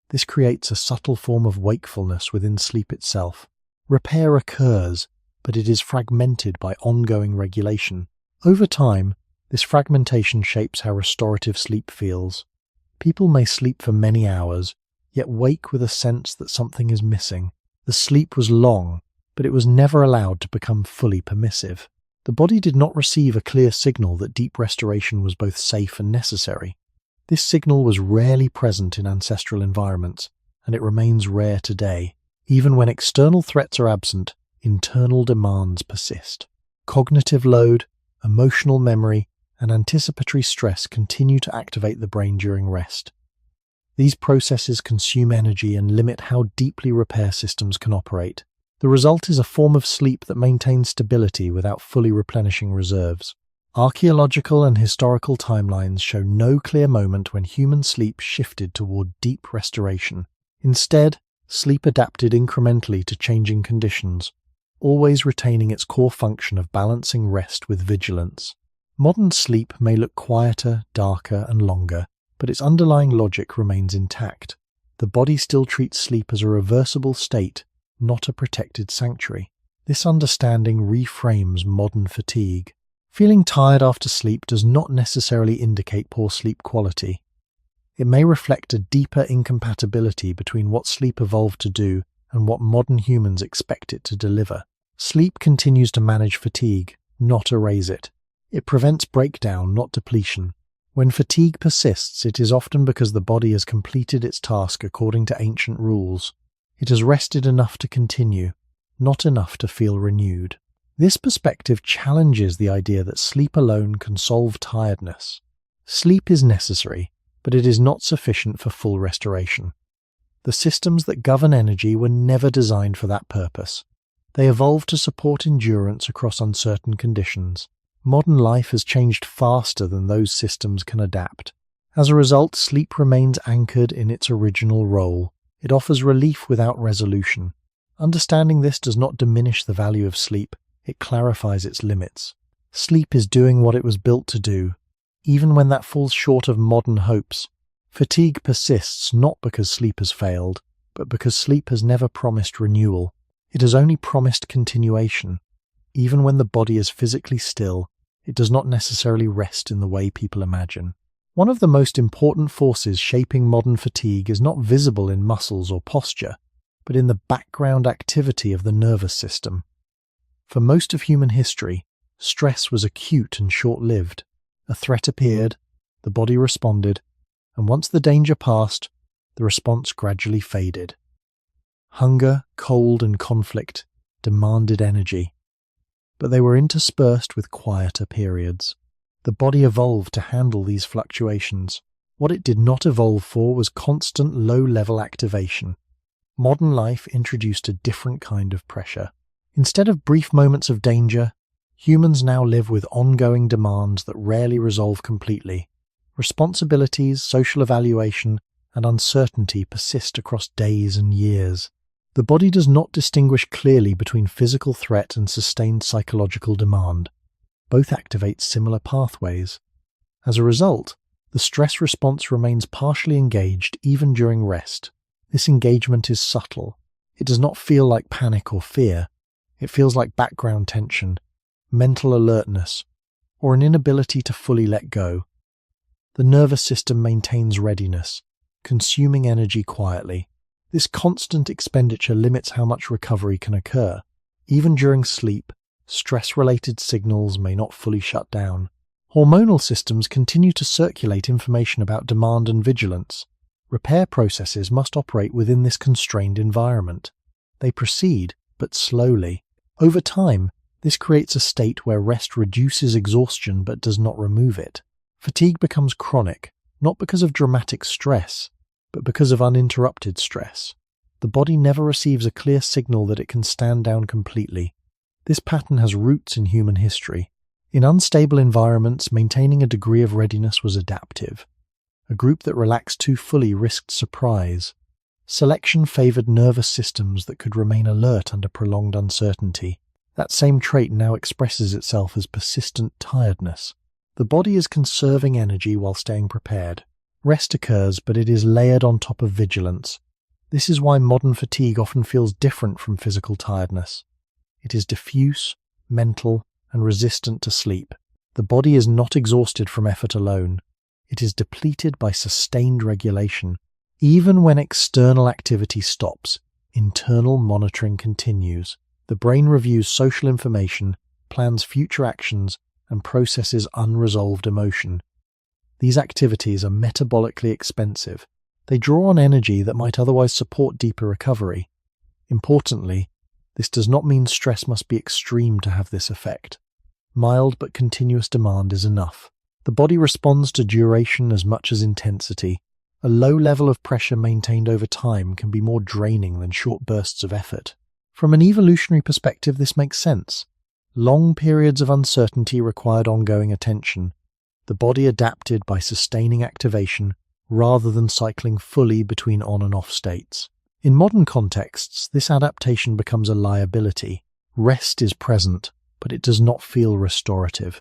This creates a subtle form of wakefulness within sleep itself. Repair occurs, but it is fragmented by ongoing regulation. Over time, this fragmentation shapes how restorative sleep feels. People may sleep for many hours, yet wake with a sense that something is missing. The sleep was long, but it was never allowed to become fully permissive. The body did not receive a clear signal that deep restoration was both safe and necessary. This signal was rarely present in ancestral environments, and it remains rare today. Even when external threats are absent, internal demands persist. Cognitive load, emotional memory, and anticipatory stress continue to activate the brain during rest. These processes consume energy and limit how deeply repair systems can operate. The result is a form of sleep that maintains stability without fully replenishing reserves. Archaeological and historical timelines show no clear moment when human sleep shifted toward deep restoration. Instead, sleep adapted incrementally to changing conditions, always retaining its core function of balancing rest with vigilance. Modern sleep may look quieter, darker, and longer, but its underlying logic remains intact. The body still treats sleep as a reversible state, not a protected sanctuary. This understanding reframes modern fatigue. Feeling tired after sleep does not necessarily indicate poor sleep quality. It may reflect a deeper incompatibility between what sleep evolved to do and what modern humans expect it to deliver. Sleep continues to manage fatigue, not erase it. It prevents breakdown, not depletion. When fatigue persists, it is often because the body has completed its task according to ancient rules. It has rested enough to continue, not enough to feel renewed. This perspective challenges the idea that sleep alone can solve tiredness. Sleep is necessary, but it is not sufficient for full restoration. The systems that govern energy were never designed for that purpose. They evolved to support endurance across uncertain conditions. Modern life has changed faster than those systems can adapt. As a result, sleep remains anchored in its original role. It offers relief without resolution. Understanding this does not diminish the value of sleep, it clarifies its limits. Sleep is doing what it was built to do, even when that falls short of modern hopes. Fatigue persists not because sleep has failed, but because sleep has never promised renewal. It has only promised continuation. Even when the body is physically still, it does not necessarily rest in the way people imagine. One of the most important forces shaping modern fatigue is not visible in muscles or posture, but in the background activity of the nervous system. For most of human history, stress was acute and short-lived. A threat appeared, the body responded, and once the danger passed, the response gradually faded. Hunger, cold, and conflict demanded energy, but they were interspersed with quieter periods. The body evolved to handle these fluctuations. What it did not evolve for was constant low-level activation. Modern life introduced a different kind of pressure. Instead of brief moments of danger, humans now live with ongoing demands that rarely resolve completely. Responsibilities, social evaluation, and uncertainty persist across days and years. The body does not distinguish clearly between physical threat and sustained psychological demand. Both activate similar pathways. As a result, the stress response remains partially engaged even during rest. This engagement is subtle. It does not feel like panic or fear. It feels like background tension, mental alertness, or an inability to fully let go. The nervous system maintains readiness, consuming energy quietly. This constant expenditure limits how much recovery can occur. Even during sleep, stress-related signals may not fully shut down. Hormonal systems continue to circulate information about demand and vigilance. Repair processes must operate within this constrained environment. They proceed, but slowly. Over time, this creates a state where rest reduces exhaustion but does not remove it. Fatigue becomes chronic, not because of dramatic stress, but because of uninterrupted stress. The body never receives a clear signal that it can stand down completely. This pattern has roots in human history. In unstable environments, maintaining a degree of readiness was adaptive. A group that relaxed too fully risked surprise. Selection favored nervous systems that could remain alert under prolonged uncertainty. That same trait now expresses itself as persistent tiredness. The body is conserving energy while staying prepared. Rest occurs, but it is layered on top of vigilance. This is why modern fatigue often feels different from physical tiredness. It is diffuse, mental, and resistant to sleep. The body is not exhausted from effort alone. It is depleted by sustained regulation. Even when external activity stops, internal monitoring continues. The brain reviews social information, plans future actions, and processes unresolved emotion. These activities are metabolically expensive. They draw on energy that might otherwise support deeper recovery. Importantly, this does not mean stress must be extreme to have this effect. Mild but continuous demand is enough. The body responds to duration as much as intensity. A low level of pressure maintained over time can be more draining than short bursts of effort. From an evolutionary perspective, this makes sense. Long periods of uncertainty required ongoing attention. The body adapted by sustaining activation rather than cycling fully between on and off states. In modern contexts, this adaptation becomes a liability. Rest is present, but it does not feel restorative.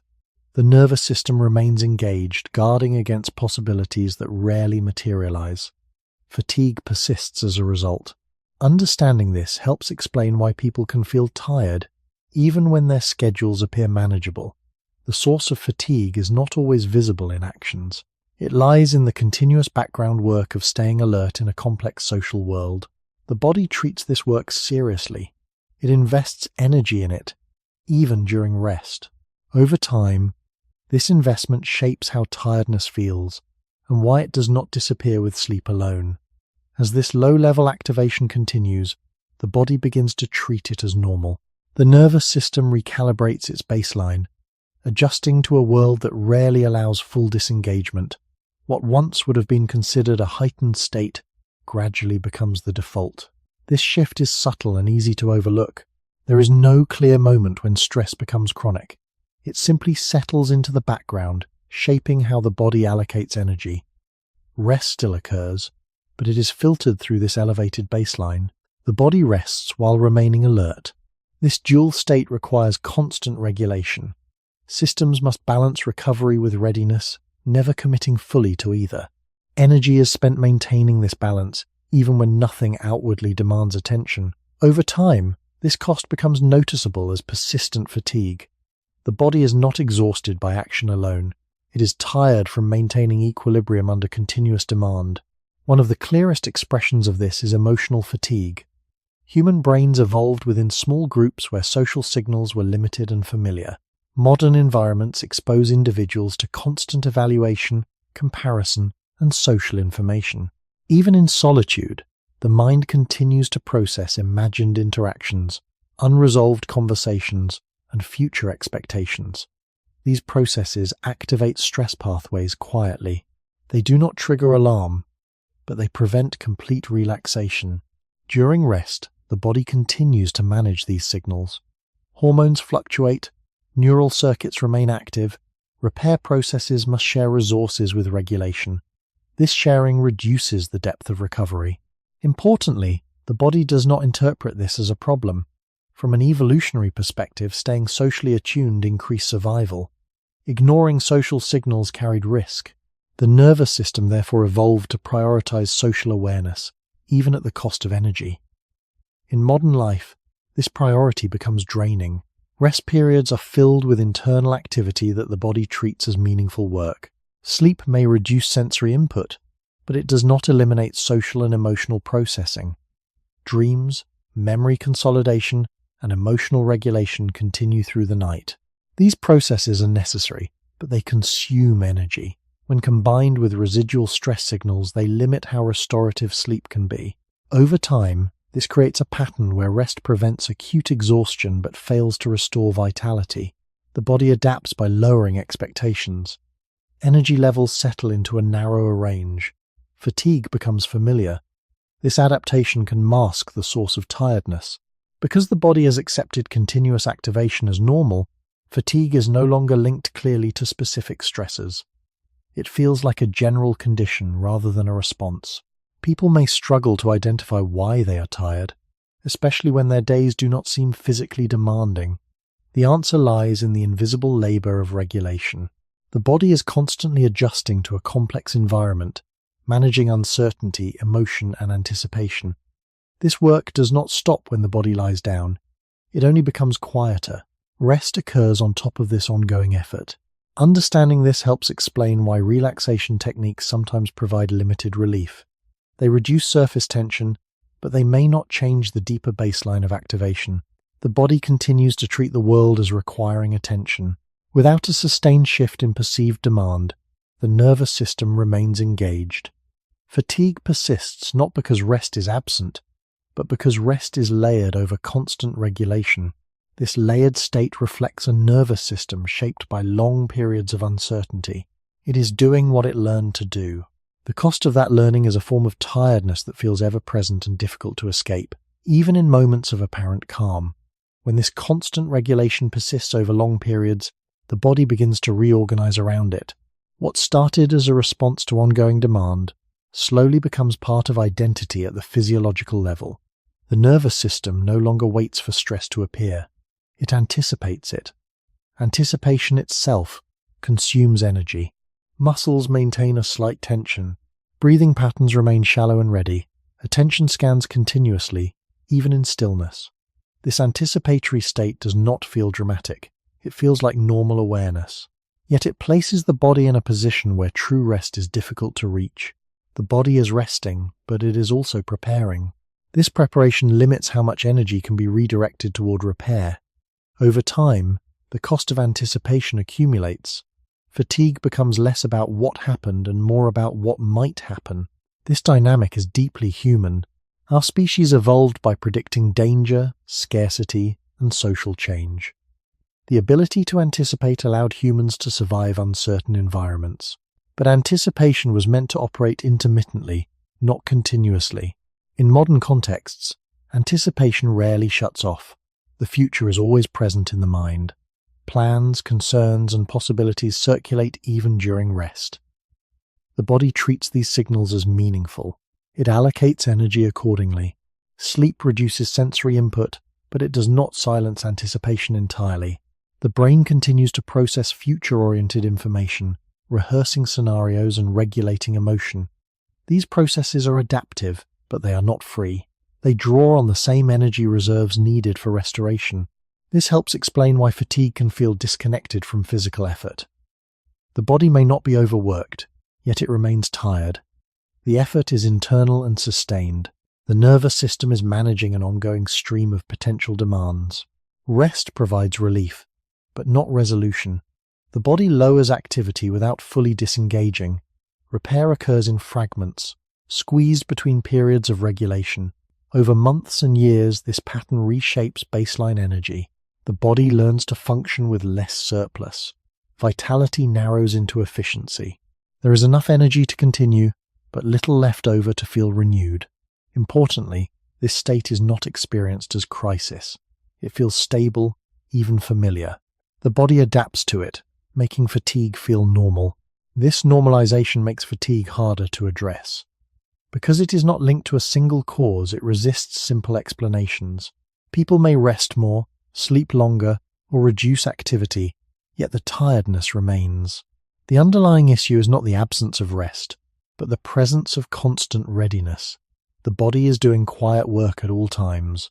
The nervous system remains engaged, guarding against possibilities that rarely materialize. Fatigue persists as a result. Understanding this helps explain why people can feel tired, even when their schedules appear manageable. The source of fatigue is not always visible in actions. It lies in the continuous background work of staying alert in a complex social world. The body treats this work seriously. It invests energy in it, even during rest. Over time, this investment shapes how tiredness feels and why it does not disappear with sleep alone. As this low-level activation continues, the body begins to treat it as normal. The nervous system recalibrates its baseline, adjusting to a world that rarely allows full disengagement. What once would have been considered a heightened state gradually becomes the default. This shift is subtle and easy to overlook. There is no clear moment when stress becomes chronic. It simply settles into the background, shaping how the body allocates energy. Rest still occurs, but it is filtered through this elevated baseline. The body rests while remaining alert. This dual state requires constant regulation. Systems must balance recovery with readiness, never committing fully to either. Energy is spent maintaining this balance, even when nothing outwardly demands attention. Over time, this cost becomes noticeable as persistent fatigue. The body is not exhausted by action alone. It is tired from maintaining equilibrium under continuous demand. One of the clearest expressions of this is emotional fatigue. Human brains evolved within small groups where social signals were limited and familiar. Modern environments expose individuals to constant evaluation, comparison, and social information. Even in solitude, the mind continues to process imagined interactions, unresolved conversations, and future expectations. These processes activate stress pathways quietly. They do not trigger alarm, but they prevent complete relaxation. During rest, the body continues to manage these signals. Hormones fluctuate, neural circuits remain active, repair processes must share resources with regulation. This sharing reduces the depth of recovery. Importantly, the body does not interpret this as a problem. From an evolutionary perspective, staying socially attuned increased survival. Ignoring social signals carried risk. The nervous system therefore evolved to prioritize social awareness, even at the cost of energy. In modern life, this priority becomes draining. Rest periods are filled with internal activity that the body treats as meaningful work. Sleep may reduce sensory input, but it does not eliminate social and emotional processing. Dreams, memory consolidation, and emotional regulation continue through the night. These processes are necessary, but they consume energy. When combined with residual stress signals, they limit how restorative sleep can be. Over time, this creates a pattern where rest prevents acute exhaustion but fails to restore vitality. The body adapts by lowering expectations. Energy levels settle into a narrower range. Fatigue becomes familiar. This adaptation can mask the source of tiredness. Because the body has accepted continuous activation as normal, fatigue is no longer linked clearly to specific stressors. It feels like a general condition rather than a response. People may struggle to identify why they are tired, especially when their days do not seem physically demanding. The answer lies in the invisible labor of regulation. The body is constantly adjusting to a complex environment, managing uncertainty, emotion, and anticipation. This work does not stop when the body lies down. It only becomes quieter. Rest occurs on top of this ongoing effort. Understanding this helps explain why relaxation techniques sometimes provide limited relief. They reduce surface tension, but they may not change the deeper baseline of activation. The body continues to treat the world as requiring attention. Without a sustained shift in perceived demand, the nervous system remains engaged. Fatigue persists not because rest is absent, but because rest is layered over constant regulation. This layered state reflects a nervous system shaped by long periods of uncertainty. It is doing what it learned to do. The cost of that learning is a form of tiredness that feels ever-present and difficult to escape, even in moments of apparent calm. When this constant regulation persists over long periods, the body begins to reorganize around it. What started as a response to ongoing demand slowly becomes part of identity at the physiological level. The nervous system no longer waits for stress to appear. It anticipates it. Anticipation itself consumes energy. Muscles maintain a slight tension. Breathing patterns remain shallow and ready. Attention scans continuously, even in stillness. This anticipatory state does not feel dramatic. It feels like normal awareness. Yet it places the body in a position where true rest is difficult to reach. The body is resting, but it is also preparing. This preparation limits how much energy can be redirected toward repair. Over time, the cost of anticipation accumulates. Fatigue becomes less about what happened and more about what might happen. This dynamic is deeply human. Our species evolved by predicting danger, scarcity, and social change. The ability to anticipate allowed humans to survive uncertain environments. But anticipation was meant to operate intermittently, not continuously. In modern contexts, anticipation rarely shuts off. The future is always present in the mind. Plans, concerns, and possibilities circulate even during rest. The body treats these signals as meaningful. It allocates energy accordingly. Sleep reduces sensory input, but it does not silence anticipation entirely. The brain continues to process future-oriented information, rehearsing scenarios and regulating emotion. These processes are adaptive, but they are not free. They draw on the same energy reserves needed for restoration. This helps explain why fatigue can feel disconnected from physical effort. The body may not be overworked, yet it remains tired. The effort is internal and sustained. The nervous system is managing an ongoing stream of potential demands. Rest provides relief, but not resolution. The body lowers activity without fully disengaging. Repair occurs in fragments, squeezed between periods of regulation. Over months and years, this pattern reshapes baseline energy. The body learns to function with less surplus. Vitality narrows into efficiency. There is enough energy to continue, but little left over to feel renewed. Importantly, this state is not experienced as crisis. It feels stable, even familiar. The body adapts to it, making fatigue feel normal. This normalization makes fatigue harder to address. Because it is not linked to a single cause, it resists simple explanations. People may rest more, sleep longer, or reduce activity, yet the tiredness remains. The underlying issue is not the absence of rest, but the presence of constant readiness. The body is doing quiet work at all times.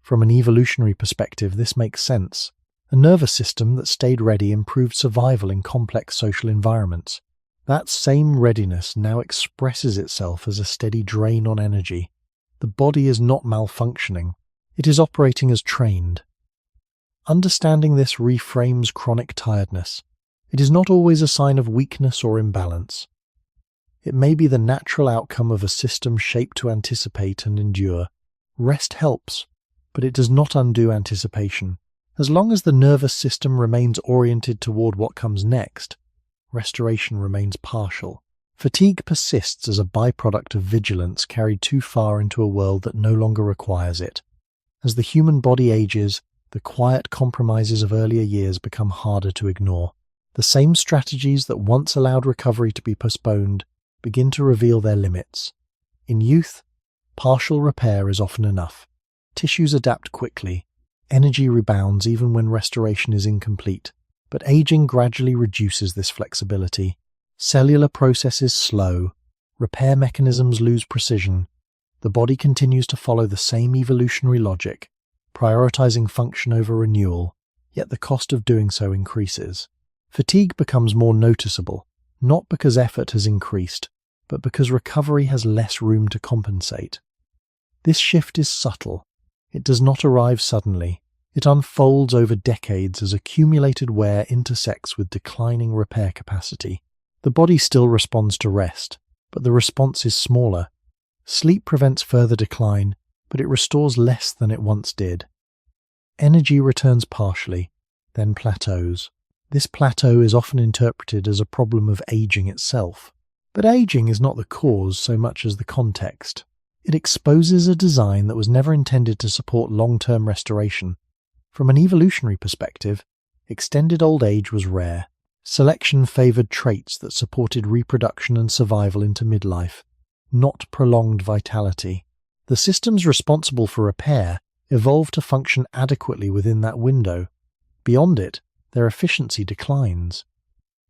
From an evolutionary perspective, this makes sense. A nervous system that stayed ready improved survival in complex social environments. That same readiness now expresses itself as a steady drain on energy. The body is not malfunctioning. It is operating as trained. Understanding this reframes chronic tiredness. It is not always a sign of weakness or imbalance. It may be the natural outcome of a system shaped to anticipate and endure. Rest helps, but it does not undo anticipation. As long as the nervous system remains oriented toward what comes next, restoration remains partial. Fatigue persists as a byproduct of vigilance carried too far into a world that no longer requires it. As the human body ages, the quiet compromises of earlier years become harder to ignore. The same strategies that once allowed recovery to be postponed begin to reveal their limits. In youth, partial repair is often enough. Tissues adapt quickly. Energy rebounds even when restoration is incomplete. But aging gradually reduces this flexibility. Cellular processes slow. Repair mechanisms lose precision. The body continues to follow the same evolutionary logic, prioritizing function over renewal, yet the cost of doing so increases. Fatigue becomes more noticeable, not because effort has increased, but because recovery has less room to compensate. This shift is subtle. It does not arrive suddenly. It unfolds over decades as accumulated wear intersects with declining repair capacity. The body still responds to rest, but the response is smaller. Sleep prevents further decline, but it restores less than it once did. Energy returns partially, then plateaus. This plateau is often interpreted as a problem of aging itself. But aging is not the cause so much as the context. It exposes a design that was never intended to support long-term restoration. From an evolutionary perspective, extended old age was rare. Selection favored traits that supported reproduction and survival into midlife, not prolonged vitality. The systems responsible for repair evolved to function adequately within that window. Beyond it, their efficiency declines.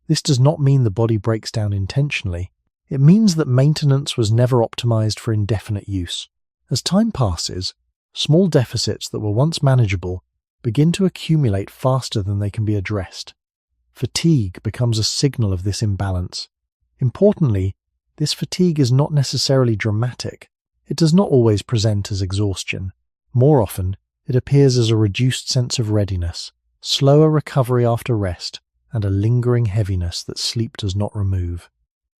This does not mean the body breaks down intentionally. It means that maintenance was never optimized for indefinite use. As time passes, small deficits that were once manageable begin to accumulate faster than they can be addressed. Fatigue becomes a signal of this imbalance. Importantly, this fatigue is not necessarily dramatic. It does not always present as exhaustion. More often, it appears as a reduced sense of readiness, slower recovery after rest, and a lingering heaviness that sleep does not remove.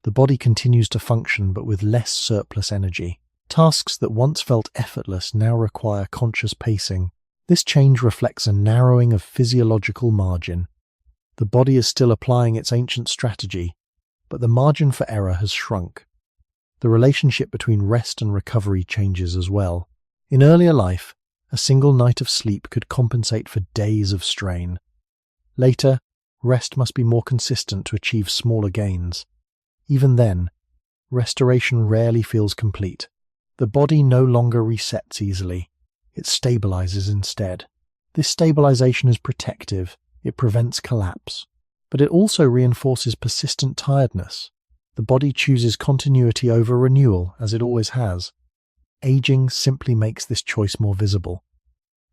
The body continues to function but with less surplus energy. Tasks that once felt effortless now require conscious pacing. This change reflects a narrowing of physiological margin. The body is still applying its ancient strategy, but the margin for error has shrunk. The relationship between rest and recovery changes as well. In earlier life, a single night of sleep could compensate for days of strain. Later, rest must be more consistent to achieve smaller gains. Even then, restoration rarely feels complete. The body no longer resets easily. It stabilizes instead. This stabilization is protective. It prevents collapse. But it also reinforces persistent tiredness. The body chooses continuity over renewal, as it always has. Aging simply makes this choice more visible.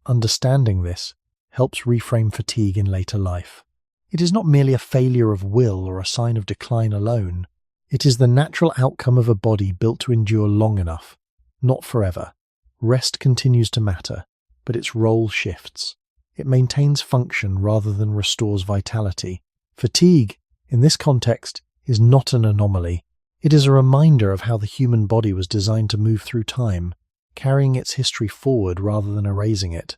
Understanding this helps reframe fatigue in later life. It is not merely a failure of will or a sign of decline alone. It is the natural outcome of a body built to endure long enough, not forever. Rest continues to matter, but its role shifts. It maintains function rather than restores vitality. Fatigue, in this context, is not an anomaly. It is a reminder of how the human body was designed to move through time, carrying its history forward rather than erasing it.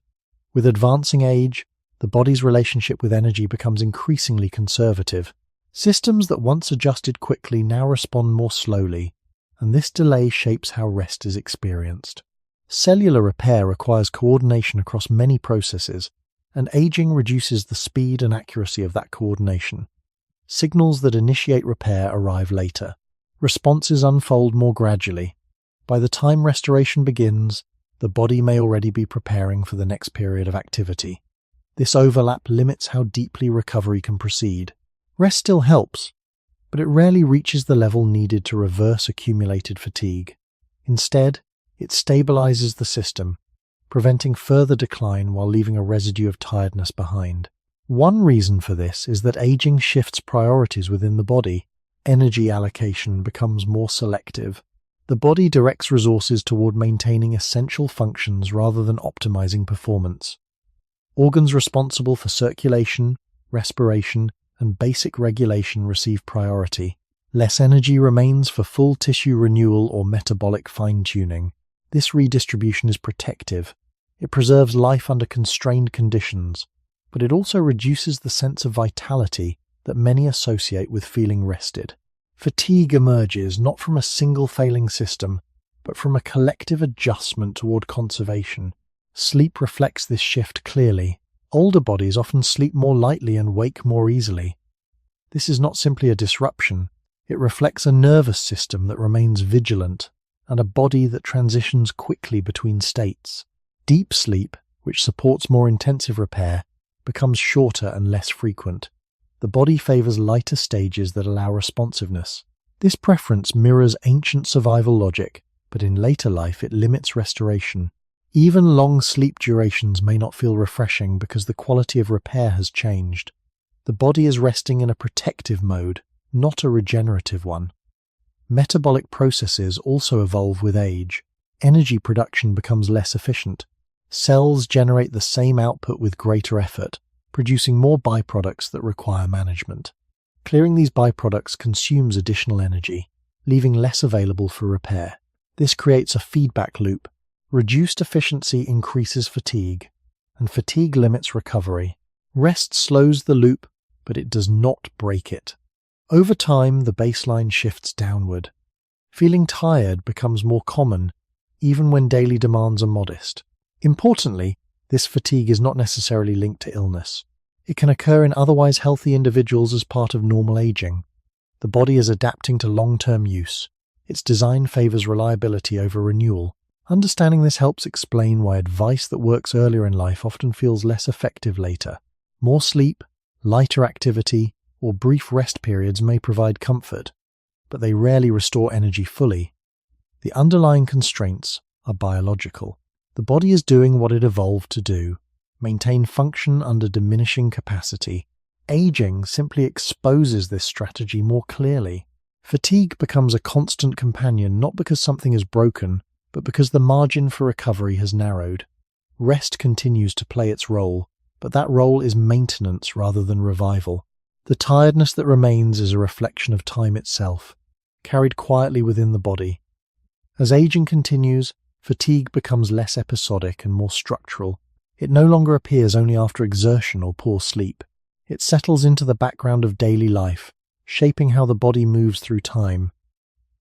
With advancing age, the body's relationship with energy becomes increasingly conservative. Systems that once adjusted quickly now respond more slowly, and this delay shapes how rest is experienced. Cellular repair requires coordination across many processes, and aging reduces the speed and accuracy of that coordination. Signals that initiate repair arrive later. Responses unfold more gradually. By the time restoration begins, the body may already be preparing for the next period of activity. This overlap limits how deeply recovery can proceed. Rest still helps, but it rarely reaches the level needed to reverse accumulated fatigue. Instead, it stabilizes the system, preventing further decline while leaving a residue of tiredness behind. One reason for this is that aging shifts priorities within the body. Energy allocation becomes more selective. The body directs resources toward maintaining essential functions rather than optimizing performance. Organs responsible for circulation, respiration, and basic regulation receive priority. Less energy remains for full tissue renewal or metabolic fine-tuning. This redistribution is protective. It preserves life under constrained conditions, but it also reduces the sense of vitality that many associate with feeling rested. Fatigue emerges not from a single failing system, but from a collective adjustment toward conservation. Sleep reflects this shift clearly. Older bodies often sleep more lightly and wake more easily. This is not simply a disruption. It reflects a nervous system that remains vigilant and a body that transitions quickly between states. Deep sleep, which supports more intensive repair, becomes shorter and less frequent. The body favors lighter stages that allow responsiveness. This preference mirrors ancient survival logic, but in later life it limits restoration. Even long sleep durations may not feel refreshing because the quality of repair has changed. The body is resting in a protective mode, not a regenerative one. Metabolic processes also evolve with age. Energy production becomes less efficient. Cells generate the same output with greater effort, producing more byproducts that require management. Clearing these byproducts consumes additional energy, leaving less available for repair. This creates a feedback loop. Reduced efficiency increases fatigue, and fatigue limits recovery. Rest slows the loop, but it does not break it. Over time, the baseline shifts downward. Feeling tired becomes more common, even when daily demands are modest. Importantly, this fatigue is not necessarily linked to illness. It can occur in otherwise healthy individuals as part of normal aging. The body is adapting to long-term use. Its design favors reliability over renewal. Understanding this helps explain why advice that works earlier in life often feels less effective later. More sleep, lighter activity, or brief rest periods may provide comfort, but they rarely restore energy fully. The underlying constraints are biological. The body is doing what it evolved to do, maintain function under diminishing capacity. Aging simply exposes this strategy more clearly. Fatigue becomes a constant companion not because something is broken, but because the margin for recovery has narrowed. Rest continues to play its role, but that role is maintenance rather than revival. The tiredness that remains is a reflection of time itself, carried quietly within the body. As aging continues, fatigue becomes less episodic and more structural. It no longer appears only after exertion or poor sleep. It settles into the background of daily life, shaping how the body moves through time.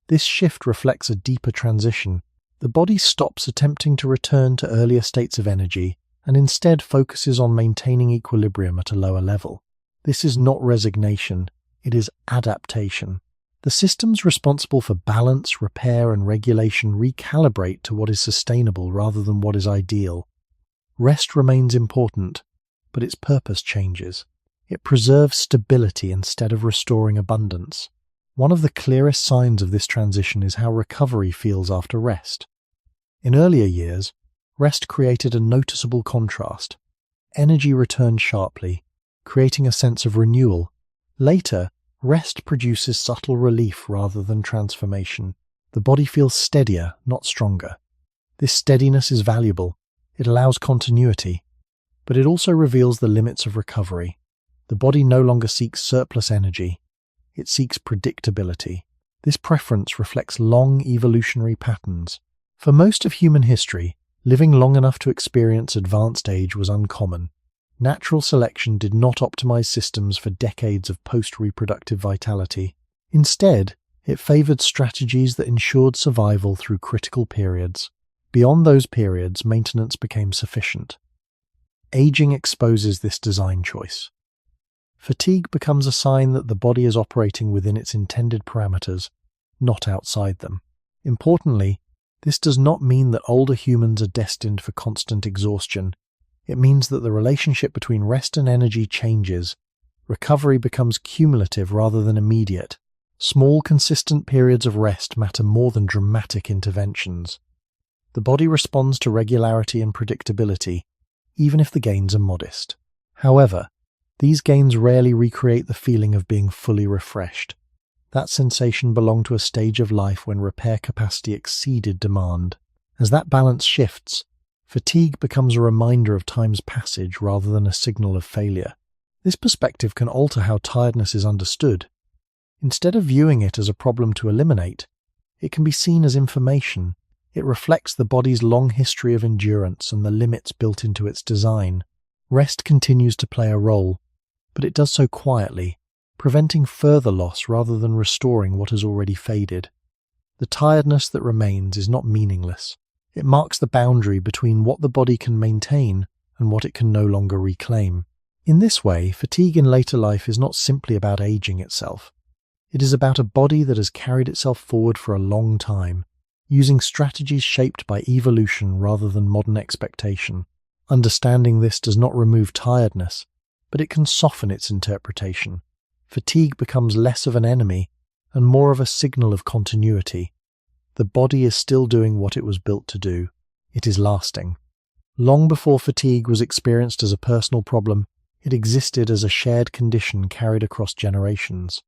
This shift reflects a deeper transition. The body stops attempting to return to earlier states of energy and instead focuses on maintaining equilibrium at a lower level. This is not resignation, it is adaptation. The systems responsible for balance, repair, and regulation recalibrate to what is sustainable rather than what is ideal. Rest remains important, but its purpose changes. It preserves stability instead of restoring abundance. One of the clearest signs of this transition is how recovery feels after rest. In earlier years, rest created a noticeable contrast. Energy returned sharply, creating a sense of renewal. Later, rest produces subtle relief rather than transformation. The body feels steadier, not stronger. This steadiness is valuable. It allows continuity, but it also reveals the limits of recovery. The body no longer seeks surplus energy. It seeks predictability. This preference reflects long evolutionary patterns. For most of human history, living long enough to experience advanced age was uncommon. Natural selection did not optimize systems for decades of post-reproductive vitality. Instead, it favored strategies that ensured survival through critical periods. Beyond those periods, maintenance became sufficient. Aging exposes this design choice. Fatigue becomes a sign that the body is operating within its intended parameters, not outside them. Importantly, this does not mean that older humans are destined for constant exhaustion. It means that the relationship between rest and energy changes. Recovery becomes cumulative rather than immediate. Small, consistent periods of rest matter more than dramatic interventions. The body responds to regularity and predictability, even if the gains are modest. However, these gains rarely recreate the feeling of being fully refreshed. That sensation belonged to a stage of life when repair capacity exceeded demand. As that balance shifts, fatigue becomes a reminder of time's passage rather than a signal of failure. This perspective can alter how tiredness is understood. Instead of viewing it as a problem to eliminate, it can be seen as information. It reflects the body's long history of endurance and the limits built into its design. Rest continues to play a role, but it does so quietly, preventing further loss rather than restoring what has already faded. The tiredness that remains is not meaningless. It marks the boundary between what the body can maintain and what it can no longer reclaim. In this way, fatigue in later life is not simply about aging itself. It is about a body that has carried itself forward for a long time, using strategies shaped by evolution rather than modern expectation. Understanding this does not remove tiredness, but it can soften its interpretation. Fatigue becomes less of an enemy and more of a signal of continuity. The body is still doing what it was built to do. It is lasting. Long before fatigue was experienced as a personal problem, it existed as a shared condition carried across generations.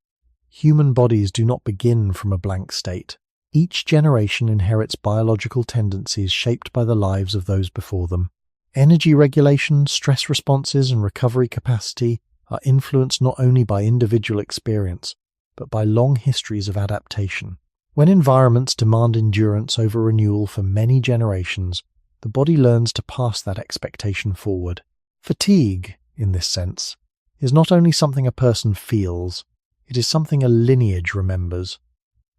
Human bodies do not begin from a blank state. Each generation inherits biological tendencies shaped by the lives of those before them. Energy regulation, stress responses, and recovery capacity are influenced not only by individual experience, but by long histories of adaptation. When environments demand endurance over renewal for many generations, the body learns to pass that expectation forward. Fatigue, in this sense, is not only something a person feels, it is something a lineage remembers.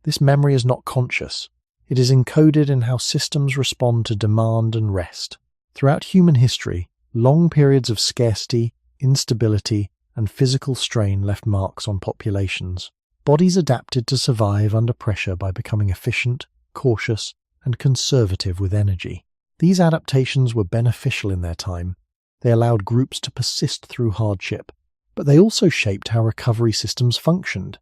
This memory is not conscious. It is encoded in how systems respond to demand and rest. Throughout human history, long periods of scarcity, instability, and physical strain left marks on populations. Bodies adapted to survive under pressure by becoming efficient, cautious, and conservative with energy. These adaptations were beneficial in their time. They allowed groups to persist through hardship, but they also shaped how recovery systems functioned.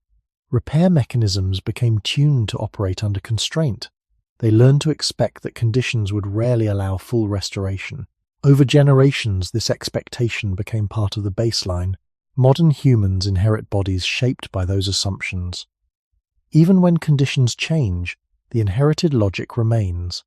Repair mechanisms became tuned to operate under constraint. They learned to expect that conditions would rarely allow full restoration. Over generations, this expectation became part of the baseline. Modern humans inherit bodies shaped by those assumptions. Even when conditions change, the inherited logic remains.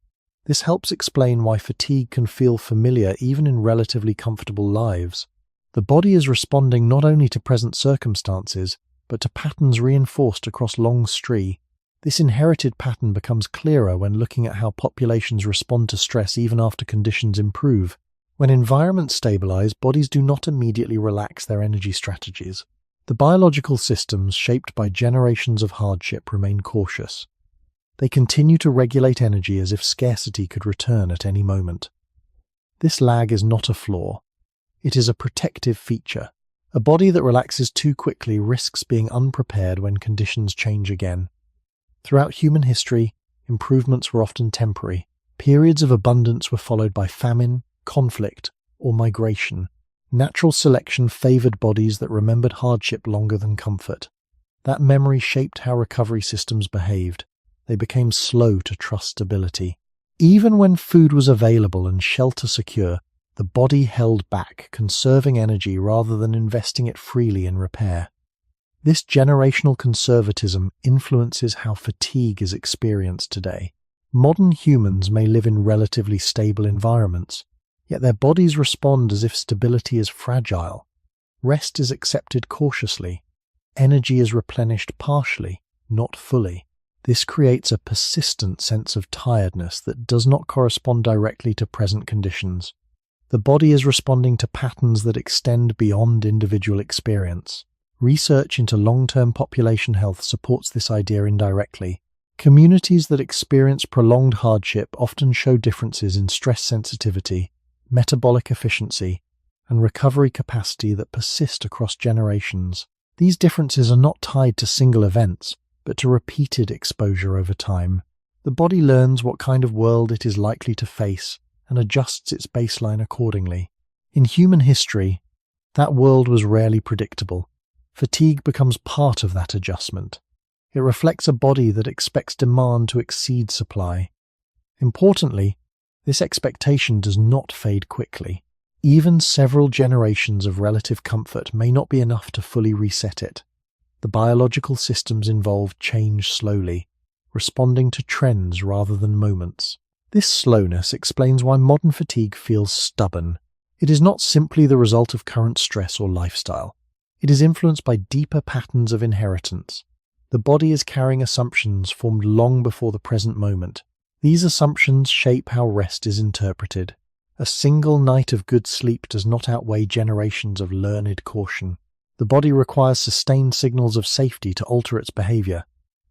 This helps explain why fatigue can feel familiar even in relatively comfortable lives. The body is responding not only to present circumstances, but to patterns reinforced across long streams. This inherited pattern becomes clearer when looking at how populations respond to stress even after conditions improve. When environments stabilize, bodies do not immediately relax their energy strategies. The biological systems shaped by generations of hardship remain cautious. They continue to regulate energy as if scarcity could return at any moment. This lag is not a flaw. It is a protective feature. A body that relaxes too quickly risks being unprepared when conditions change again. Throughout human history, improvements were often temporary. Periods of abundance were followed by famine, conflict, or migration. Natural selection favored bodies that remembered hardship longer than comfort. That memory shaped how recovery systems behaved. They became slow to trust stability. Even when food was available and shelter secure, the body held back, conserving energy rather than investing it freely in repair. This generational conservatism influences how fatigue is experienced today. Modern humans may live in relatively stable environments, yet their bodies respond as if stability is fragile. Rest is accepted cautiously. Energy is replenished partially, not fully. This creates a persistent sense of tiredness that does not correspond directly to present conditions. The body is responding to patterns that extend beyond individual experience. Research into long-term population health supports this idea indirectly. Communities that experience prolonged hardship often show differences in stress sensitivity, metabolic efficiency, and recovery capacity that persist across generations. These differences are not tied to single events, but to repeated exposure over time. The body learns what kind of world it is likely to face and adjusts its baseline accordingly. In human history, that world was rarely predictable. Fatigue becomes part of that adjustment. It reflects a body that expects demand to exceed supply. Importantly, this expectation does not fade quickly. Even several generations of relative comfort may not be enough to fully reset it. The biological systems involved change slowly, responding to trends rather than moments. This slowness explains why modern fatigue feels stubborn. It is not simply the result of current stress or lifestyle. It is influenced by deeper patterns of inheritance. The body is carrying assumptions formed long before the present moment. These assumptions shape how rest is interpreted. A single night of good sleep does not outweigh generations of learned caution. The body requires sustained signals of safety to alter its behavior.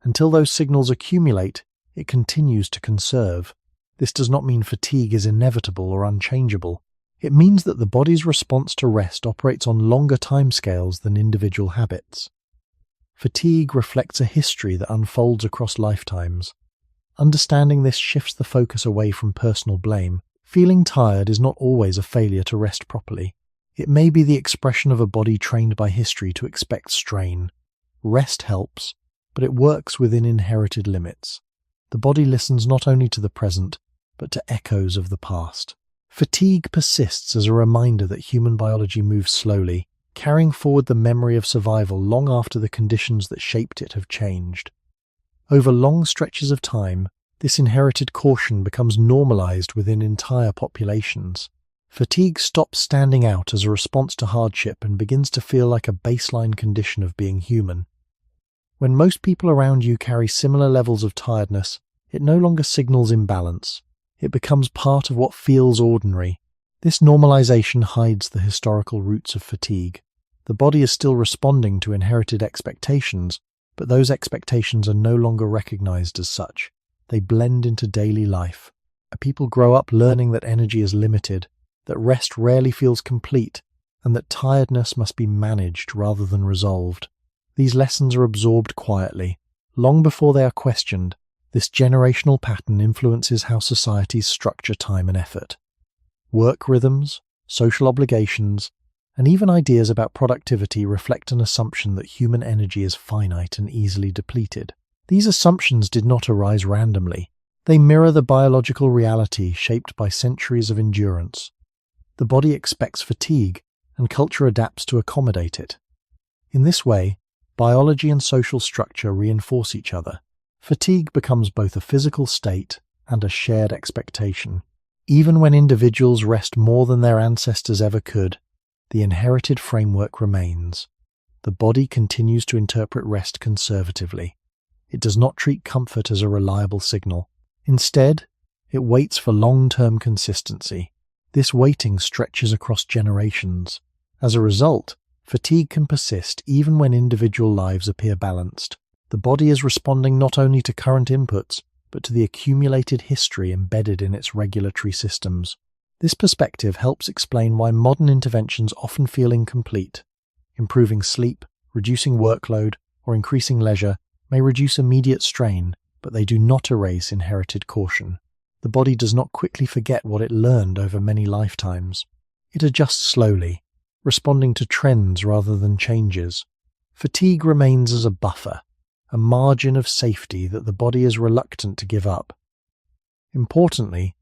Until those signals accumulate, it continues to conserve. This does not mean fatigue is inevitable or unchangeable. It means that the body's response to rest operates on longer timescales than individual habits. Fatigue reflects a history that unfolds across lifetimes. Understanding this shifts the focus away from personal blame. Feeling tired is not always a failure to rest properly. It may be the expression of a body trained by history to expect strain. Rest helps, but it works within inherited limits. The body listens not only to the present, but to echoes of the past. Fatigue persists as a reminder that human biology moves slowly, carrying forward the memory of survival long after the conditions that shaped it have changed. Over long stretches of time, this inherited caution becomes normalized within entire populations. Fatigue stops standing out as a response to hardship and begins to feel like a baseline condition of being human. When most people around you carry similar levels of tiredness, it no longer signals imbalance. It becomes part of what feels ordinary. This normalization hides the historical roots of fatigue. The body is still responding to inherited expectations, but those expectations are no longer recognized as such. They blend into daily life. People grow up learning that energy is limited, that rest rarely feels complete, and that tiredness must be managed rather than resolved. These lessons are absorbed quietly. Long before they are questioned, this generational pattern influences how societies structure time and effort. Work rhythms, social obligations, and even ideas about productivity reflect an assumption that human energy is finite and easily depleted. These assumptions did not arise randomly. They mirror the biological reality shaped by centuries of endurance. The body expects fatigue, and culture adapts to accommodate it. In this way, biology and social structure reinforce each other. Fatigue becomes both a physical state and a shared expectation. Even when individuals rest more than their ancestors ever could, the inherited framework remains. The body continues to interpret rest conservatively. It does not treat comfort as a reliable signal. Instead, it waits for long-term consistency. This waiting stretches across generations. As a result, fatigue can persist even when individual lives appear balanced. The body is responding not only to current inputs, but to the accumulated history embedded in its regulatory systems. This perspective helps explain why modern interventions often feel incomplete. Improving sleep, reducing workload, or increasing leisure may reduce immediate strain, but they do not erase inherited caution. The body does not quickly forget what it learned over many lifetimes. It adjusts slowly, responding to trends rather than changes. Fatigue remains as a buffer, a margin of safety that the body is reluctant to give up. Importantly,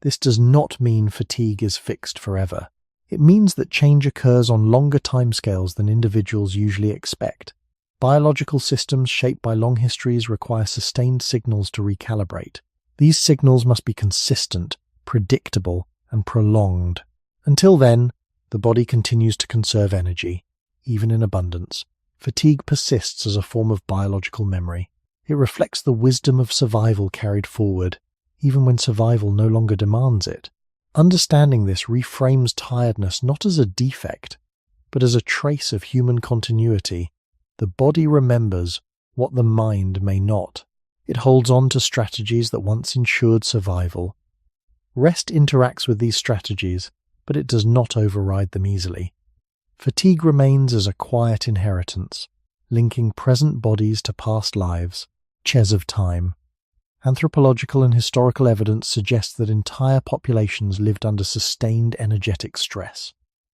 this does not mean fatigue is fixed forever. It means that change occurs on longer timescales than individuals usually expect. Biological systems shaped by long histories require sustained signals to recalibrate. These signals must be consistent, predictable, and prolonged. Until then, the body continues to conserve energy, even in abundance. Fatigue persists as a form of biological memory. It reflects the wisdom of survival carried forward, even when survival no longer demands it. Understanding this reframes tiredness not as a defect, but as a trace of human continuity. The body remembers what the mind may not. It holds on to strategies that once ensured survival. Rest interacts with these strategies, but it does not override them easily. Fatigue remains as a quiet inheritance, linking present bodies to past lives, chess of time. Anthropological and historical evidence suggests that entire populations lived under sustained energetic stress.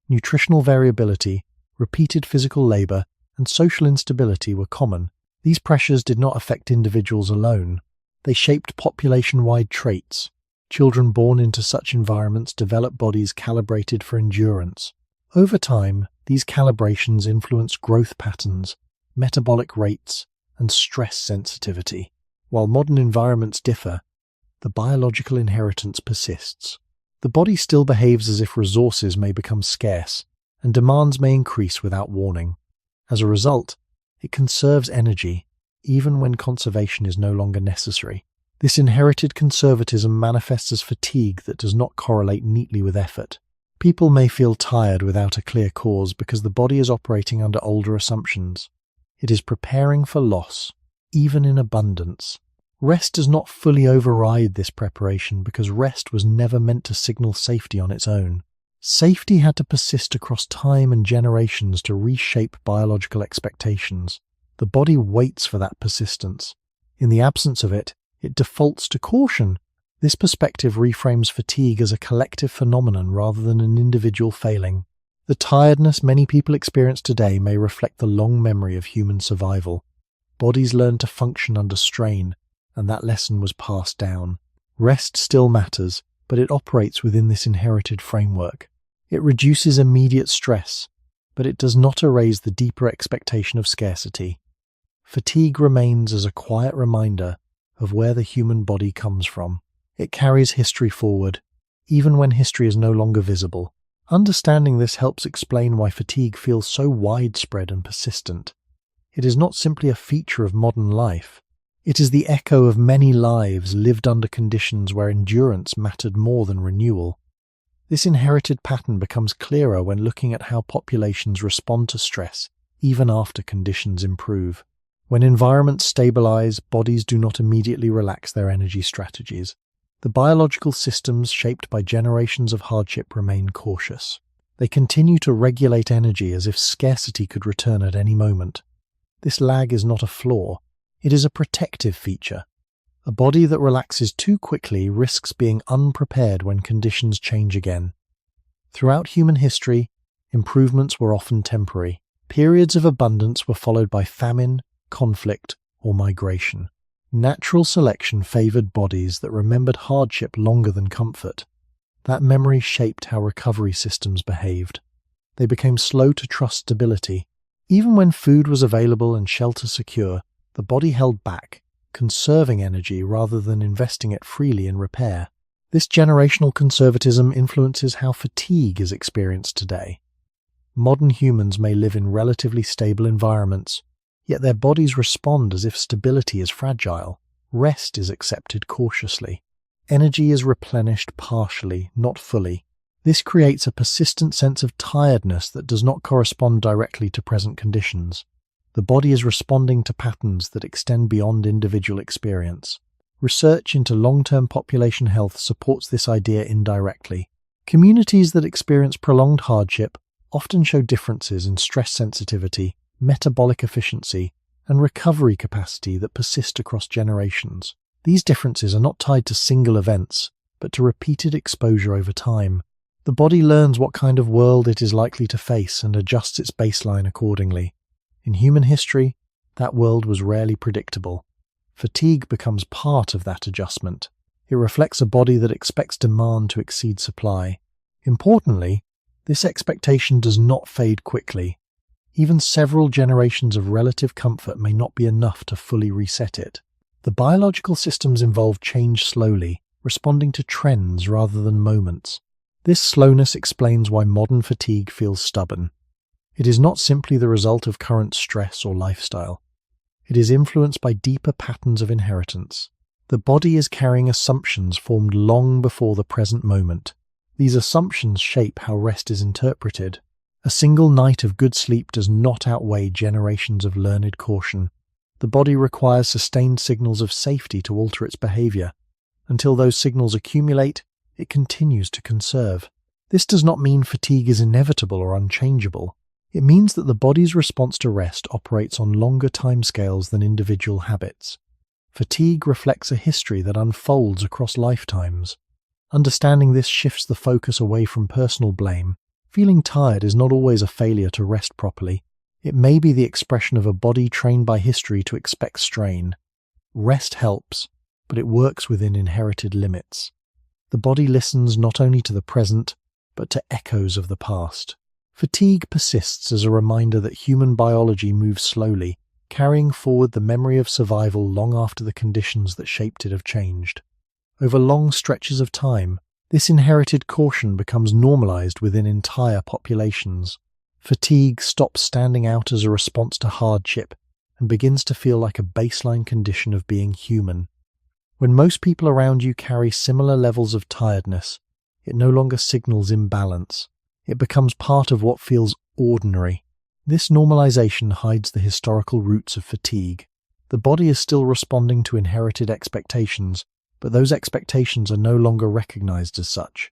Nutritional variability, repeated physical labor, and social instability were common. These pressures did not affect individuals alone. They shaped population-wide traits. Children born into such environments develop bodies calibrated for endurance. Over time, these calibrations influence growth patterns, metabolic rates, and stress sensitivity. While modern environments differ, the biological inheritance persists. The body still behaves as if resources may become scarce, and demands may increase without warning. As a result, it conserves energy, even when conservation is no longer necessary. This inherited conservatism manifests as fatigue that does not correlate neatly with effort. People may feel tired without a clear cause because the body is operating under older assumptions. It is preparing for loss, even in abundance. Rest does not fully override this preparation because rest was never meant to signal safety on its own. Safety had to persist across time and generations to reshape biological expectations. The body waits for that persistence. In the absence of it, it defaults to caution. This perspective reframes fatigue as a collective phenomenon rather than an individual failing. The tiredness many people experience today may reflect the long memory of human survival. Bodies learn to function under strain, and that lesson was passed down. Rest still matters, but it operates within this inherited framework. It reduces immediate stress, but it does not erase the deeper expectation of scarcity. Fatigue remains as a quiet reminder of where the human body comes from. It carries history forward, even when history is no longer visible. Understanding this helps explain why fatigue feels so widespread and persistent. It is not simply a feature of modern life. It is the echo of many lives lived under conditions where endurance mattered more than renewal. This inherited pattern becomes clearer when looking at how populations respond to stress, even after conditions improve. When environments stabilize, bodies do not immediately relax their energy strategies. The biological systems shaped by generations of hardship remain cautious. They continue to regulate energy as if scarcity could return at any moment. This lag is not a flaw, it is a protective feature. A body that relaxes too quickly risks being unprepared when conditions change again. Throughout human history, Improvements were often temporary. Periods of abundance were followed by famine, conflict, or migration. Natural selection favored bodies that remembered hardship longer than comfort. That memory shaped how recovery systems behaved. They became slow to trust stability. Even when food was available and shelter secure, the body held back, conserving energy rather than investing it freely in repair. This generational conservatism influences how fatigue is experienced today. Modern humans may live in relatively stable environments, yet their bodies respond as if stability is fragile. Rest is accepted cautiously. Energy is replenished partially, not fully. This creates a persistent sense of tiredness that does not correspond directly to present conditions. The body is responding to patterns that extend beyond individual experience. Research into long-term population health supports this idea indirectly. Communities that experience prolonged hardship often show differences in stress sensitivity, metabolic efficiency, and recovery capacity that persist across generations. These differences are not tied to single events, but to repeated exposure over time. The body learns what kind of world it is likely to face and adjusts its baseline accordingly. In human history, that world was rarely predictable. Fatigue becomes part of that adjustment. It reflects a body that expects demand to exceed supply. Importantly, this expectation does not fade quickly. Even several generations of relative comfort may not be enough to fully reset it. The biological systems involved change slowly, responding to trends rather than moments. This slowness explains why modern fatigue feels stubborn. It is not simply the result of current stress or lifestyle. It is influenced by deeper patterns of inheritance. The body is carrying assumptions formed long before the present moment. These assumptions shape how rest is interpreted. A single night of good sleep does not outweigh generations of learned caution. The body requires sustained signals of safety to alter its behavior. Until those signals accumulate, it continues to conserve. This does not mean fatigue is inevitable or unchangeable. It means that the body's response to rest operates on longer timescales than individual habits. Fatigue reflects a history that unfolds across lifetimes. Understanding this shifts the focus away from personal blame. Feeling tired is not always a failure to rest properly. It may be the expression of a body trained by history to expect strain. Rest helps, but it works within inherited limits. The body listens not only to the present, but to echoes of the past. Fatigue persists as a reminder that human biology moves slowly, carrying forward the memory of survival long after the conditions that shaped it have changed. Over long stretches of time, this inherited caution becomes normalized within entire populations. Fatigue stops standing out as a response to hardship and begins to feel like a baseline condition of being human. When most people around you carry similar levels of tiredness, it no longer signals imbalance. It becomes part of what feels ordinary. This normalization hides the historical roots of fatigue. The body is still responding to inherited expectations, but those expectations are no longer recognized as such.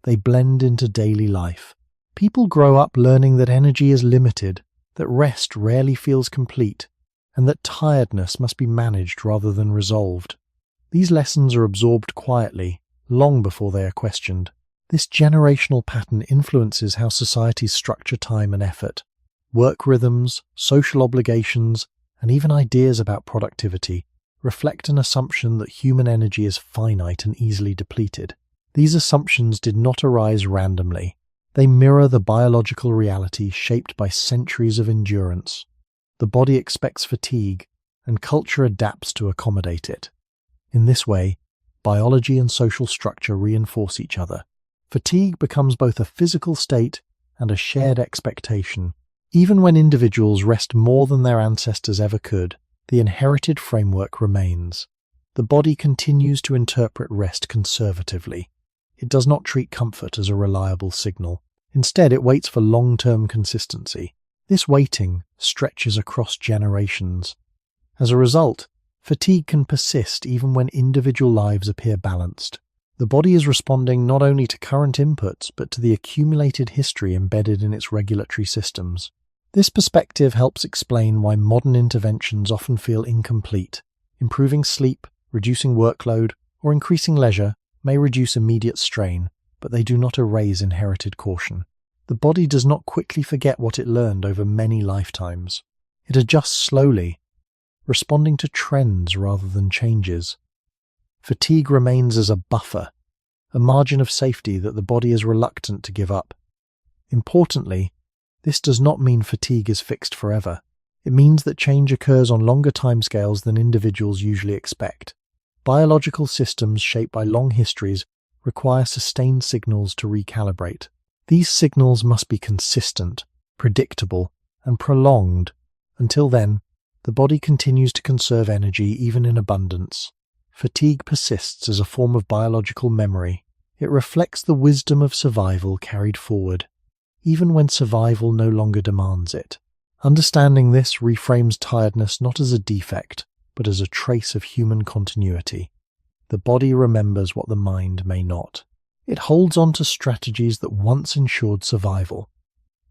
They blend into daily life. People grow up learning that energy is limited, that rest rarely feels complete, and that tiredness must be managed rather than resolved. These lessons are absorbed quietly, long before they are questioned. This generational pattern influences how societies structure time and effort. Work rhythms, social obligations, and even ideas about productivity reflect an assumption that human energy is finite and easily depleted. These assumptions did not arise randomly. They mirror the biological reality shaped by centuries of endurance. The body expects fatigue, and culture adapts to accommodate it. In this way, biology and social structure reinforce each other. Fatigue becomes both a physical state and a shared expectation. Even when individuals rest more than their ancestors ever could, the inherited framework remains. The body continues to interpret rest conservatively. It does not treat comfort as a reliable signal. Instead, it waits for long-term consistency. This waiting stretches across generations. As a result, fatigue can persist even when individual lives appear balanced. The body is responding not only to current inputs, but to the accumulated history embedded in its regulatory systems. This perspective helps explain why modern interventions often feel incomplete. Improving sleep, reducing workload, or increasing leisure may reduce immediate strain, but they do not erase inherited caution. The body does not quickly forget what it learned over many lifetimes. It adjusts slowly, responding to trends rather than changes. Fatigue remains as a buffer, a margin of safety that the body is reluctant to give up. Importantly, this does not mean fatigue is fixed forever. It means that change occurs on longer timescales than individuals usually expect. Biological systems shaped by long histories require sustained signals to recalibrate. These signals must be consistent, predictable, and prolonged. Until then, the body continues to conserve energy even in abundance. Fatigue persists as a form of biological memory. It reflects the wisdom of survival carried forward, even when survival no longer demands it. Understanding this reframes tiredness not as a defect, but as a trace of human continuity. The body remembers what the mind may not. It holds on to strategies that once ensured survival.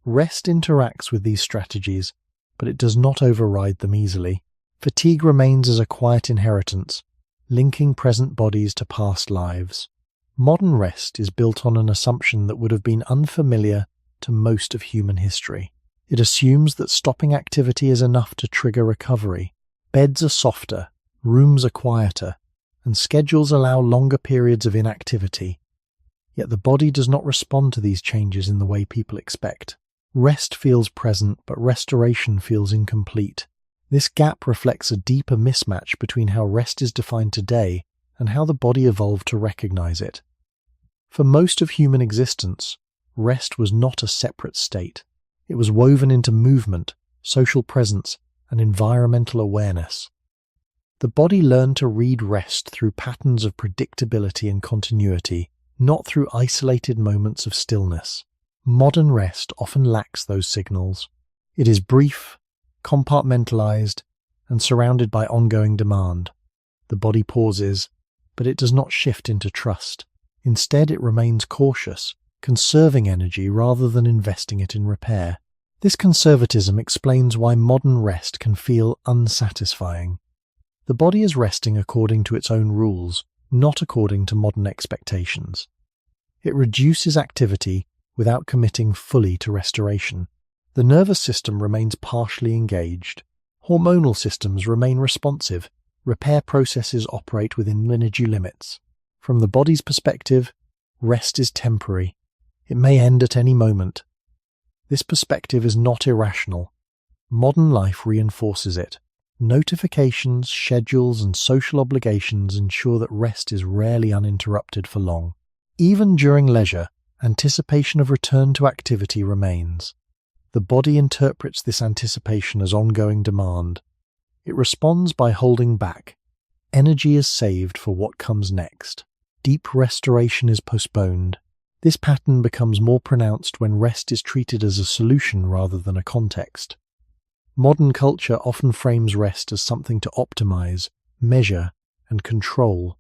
Rest interacts with these strategies, but it does not override them easily. Fatigue remains as a quiet inheritance, linking present bodies to past lives. Modern rest is built on an assumption that would have been unfamiliar to most of human history. It assumes that stopping activity is enough to trigger recovery. Beds are softer, rooms are quieter, and schedules allow longer periods of inactivity. Yet the body does not respond to these changes in the way people expect. Rest feels present, but restoration feels incomplete. This gap reflects a deeper mismatch between how rest is defined today and how the body evolved to recognize it. For most of human existence, rest was not a separate state. It was woven into movement, social presence, and environmental awareness. The body learned to read rest through patterns of predictability and continuity, not through isolated moments of stillness. Modern rest often lacks those signals. It is brief, compartmentalized, and surrounded by ongoing demand. The body pauses, but it does not shift into trust. Instead, it remains cautious, conserving energy rather than investing it in repair. This conservatism explains why modern rest can feel unsatisfying. The body is resting according to its own rules, not according to modern expectations. It reduces activity without committing fully to restoration. The nervous system remains partially engaged. Hormonal systems remain responsive. Repair processes operate within energy limits. From the body's perspective, rest is temporary. It may end at any moment. This perspective is not irrational. Modern life reinforces it. Notifications, schedules, and social obligations ensure that rest is rarely uninterrupted for long. Even during leisure, anticipation of return to activity remains. The body interprets this anticipation as ongoing demand. It responds by holding back. Energy is saved for what comes next. Deep restoration is postponed. This pattern becomes more pronounced when rest is treated as a solution rather than a context. Modern culture often frames rest as something to optimize, measure, and control.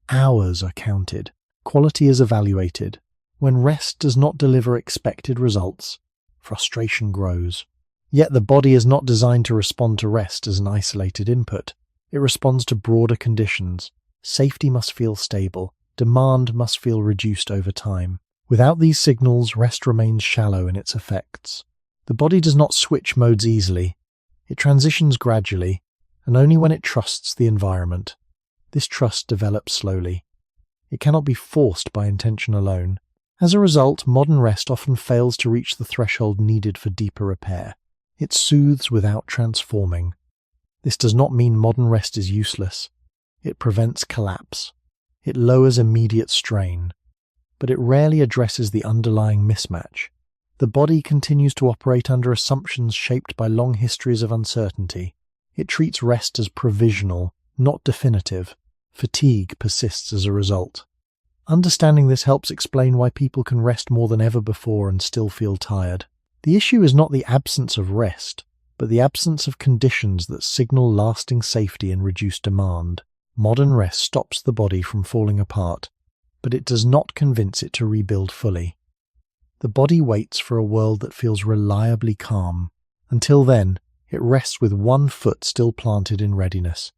Hours are counted. Quality is evaluated. When rest does not deliver expected results, frustration grows. Yet the body is not designed to respond to rest as an isolated input. It responds to broader conditions. Safety must feel stable. Demand must feel reduced over time. Without these signals, rest remains shallow in its effects. The body does not switch modes easily. It transitions gradually, and only when it trusts the environment. This trust develops slowly. It cannot be forced by intention alone. As a result, modern rest often fails to reach the threshold needed for deeper repair. It soothes without transforming. This does not mean modern rest is useless. It prevents collapse. It lowers immediate strain, but it rarely addresses the underlying mismatch. The body continues to operate under assumptions shaped by long histories of uncertainty. It treats rest as provisional, not definitive. Fatigue persists as a result. Understanding this helps explain why people can rest more than ever before and still feel tired. The issue is not the absence of rest, but the absence of conditions that signal lasting safety and reduced demand. Modern rest stops the body from falling apart, but it does not convince it to rebuild fully. The body waits for a world that feels reliably calm. Until then, it rests with one foot still planted in readiness.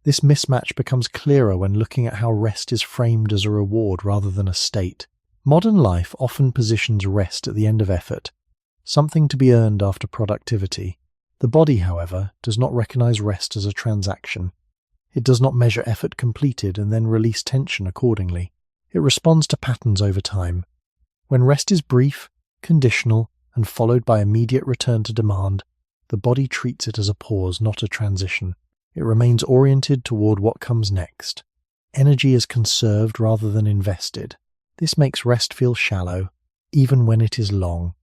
This mismatch becomes clearer when looking at how rest is framed as a reward rather than a state. Modern life often positions rest at the end of effort, something to be earned after productivity. The body, however, does not recognize rest as a transaction. It does not measure effort completed and then release tension accordingly. It responds to patterns over time. When rest is brief, conditional, and followed by immediate return to demand, the body treats it as a pause, not a transition. It remains oriented toward what comes next. Energy is conserved rather than invested. This makes rest feel shallow, even when it is long.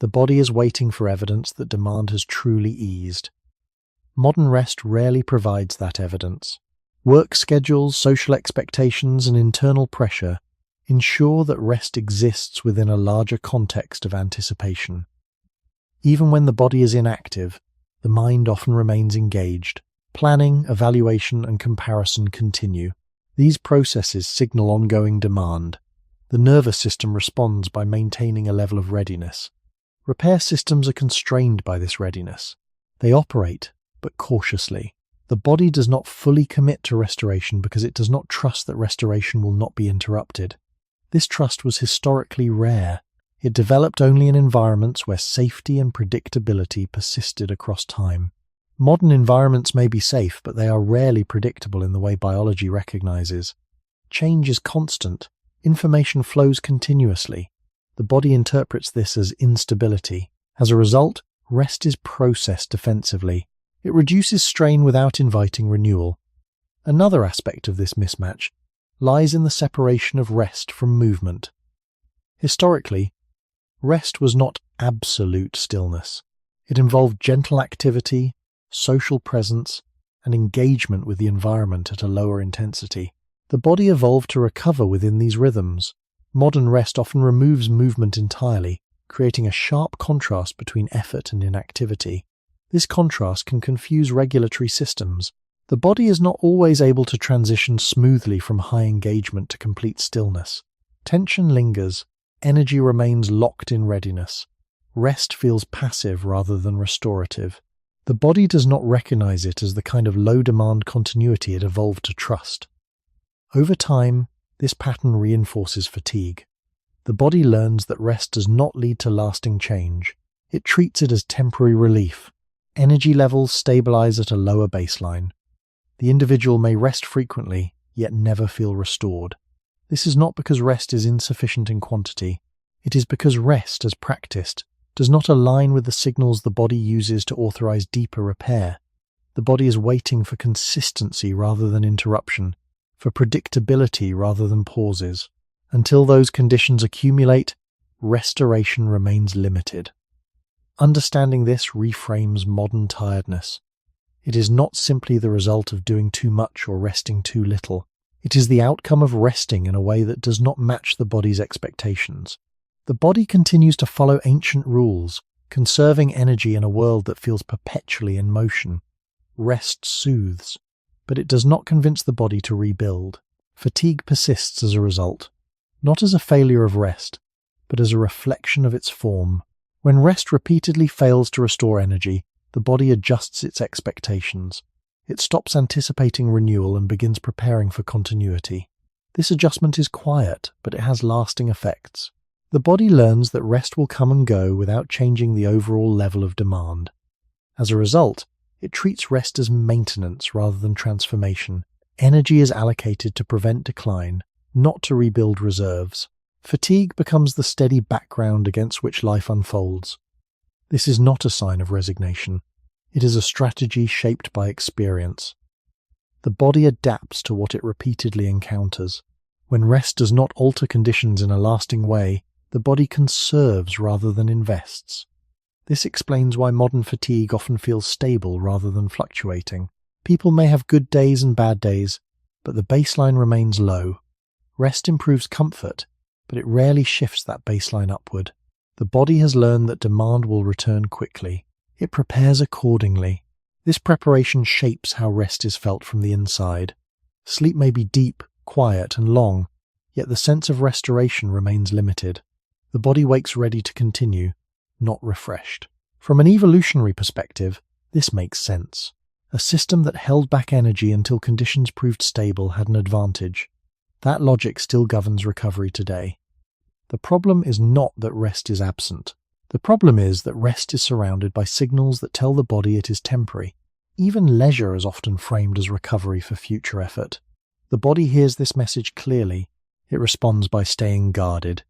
The body is waiting for evidence that demand has truly eased. Modern rest rarely provides that evidence. Work schedules, social expectations, and internal pressure ensure that rest exists within a larger context of anticipation. Even when the body is inactive, the mind often remains engaged. Planning, evaluation, and comparison continue. These processes signal ongoing demand. The nervous system responds by maintaining a level of readiness. Repair systems are constrained by this readiness. They operate, but cautiously. The body does not fully commit to restoration because it does not trust that restoration will not be interrupted. This trust was historically rare. It developed only in environments where safety and predictability persisted across time. Modern environments may be safe, but they are rarely predictable in the way biology recognizes. Change is constant. Information flows continuously. The body interprets this as instability. As a result, rest is processed defensively. It reduces strain without inviting renewal. Another aspect of this mismatch lies in the separation of rest from movement. Historically, rest was not absolute stillness. It involved gentle activity, social presence, and engagement with the environment at a lower intensity. The body evolved to recover within these rhythms. Modern rest often removes movement entirely, creating a sharp contrast between effort and inactivity. This contrast can confuse regulatory systems. The body is not always able to transition smoothly from high engagement to complete stillness. Tension lingers. Energy remains locked in readiness. Rest feels passive rather than restorative. The body does not recognize it as the kind of low-demand continuity it evolved to trust. Over time, this pattern reinforces fatigue. The body learns that rest does not lead to lasting change. It treats it as temporary relief. Energy levels stabilize at a lower baseline. The individual may rest frequently, yet never feel restored. This is not because rest is insufficient in quantity. It is because rest, as practiced, does not align with the signals the body uses to authorize deeper repair. The body is waiting for consistency rather than interruption, for predictability rather than pauses. Until those conditions accumulate, restoration remains limited. Understanding this reframes modern tiredness. It is not simply the result of doing too much or resting too little. It is the outcome of resting in a way that does not match the body's expectations. The body continues to follow ancient rules, conserving energy in a world that feels perpetually in motion. Rest soothes, but it does not convince the body to rebuild. Fatigue persists as a result, not as a failure of rest, but as a reflection of its form. When rest repeatedly fails to restore energy, the body adjusts its expectations. It stops anticipating renewal and begins preparing for continuity. This adjustment is quiet, but it has lasting effects. The body learns that rest will come and go without changing the overall level of demand. As a result, it treats rest as maintenance rather than transformation. Energy is allocated to prevent decline, not to rebuild reserves. Fatigue becomes the steady background against which life unfolds. This is not a sign of resignation. It is a strategy shaped by experience. The body adapts to what it repeatedly encounters. When rest does not alter conditions in a lasting way, the body conserves rather than invests. This explains why modern fatigue often feels stable rather than fluctuating. People may have good days and bad days, but the baseline remains low. Rest improves comfort, but it rarely shifts that baseline upward. The body has learned that demand will return quickly. It prepares accordingly. This preparation shapes how rest is felt from the inside. Sleep may be deep, quiet, and long, yet the sense of restoration remains limited. The body wakes ready to continue, not refreshed. From an evolutionary perspective, this makes sense. A system that held back energy until conditions proved stable had an advantage. That logic still governs recovery today. The problem is not that rest is absent. The problem is that rest is surrounded by signals that tell the body it is temporary. Even leisure is often framed as recovery for future effort. The body hears this message clearly. It responds by staying guarded.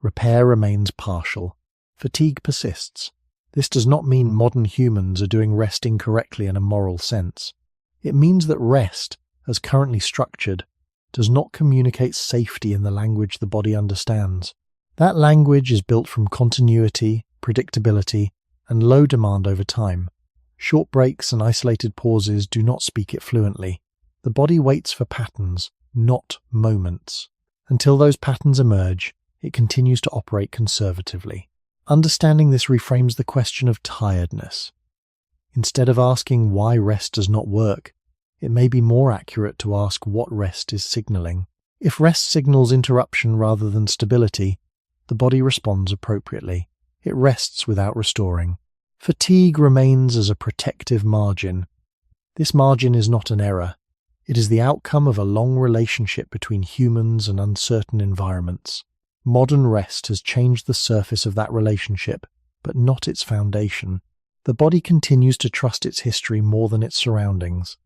Repair remains partial. Fatigue persists. This does not mean modern humans are doing rest incorrectly in a moral sense. It means that rest, as currently structured, does not communicate safety in the language the body understands. That language is built from continuity, predictability, and low demand over time. Short breaks and isolated pauses do not speak it fluently. The body waits for patterns, not moments. Until those patterns emerge, it continues to operate conservatively. Understanding this reframes the question of tiredness. Instead of asking why rest does not work, it may be more accurate to ask what rest is signaling. If rest signals interruption rather than stability, the body responds appropriately. It rests without restoring. Fatigue remains as a protective margin. This margin is not an error. It is the outcome of a long relationship between humans and uncertain environments. Modern rest has changed the surface of that relationship, but not its foundation. The body continues to trust its history more than its surroundings.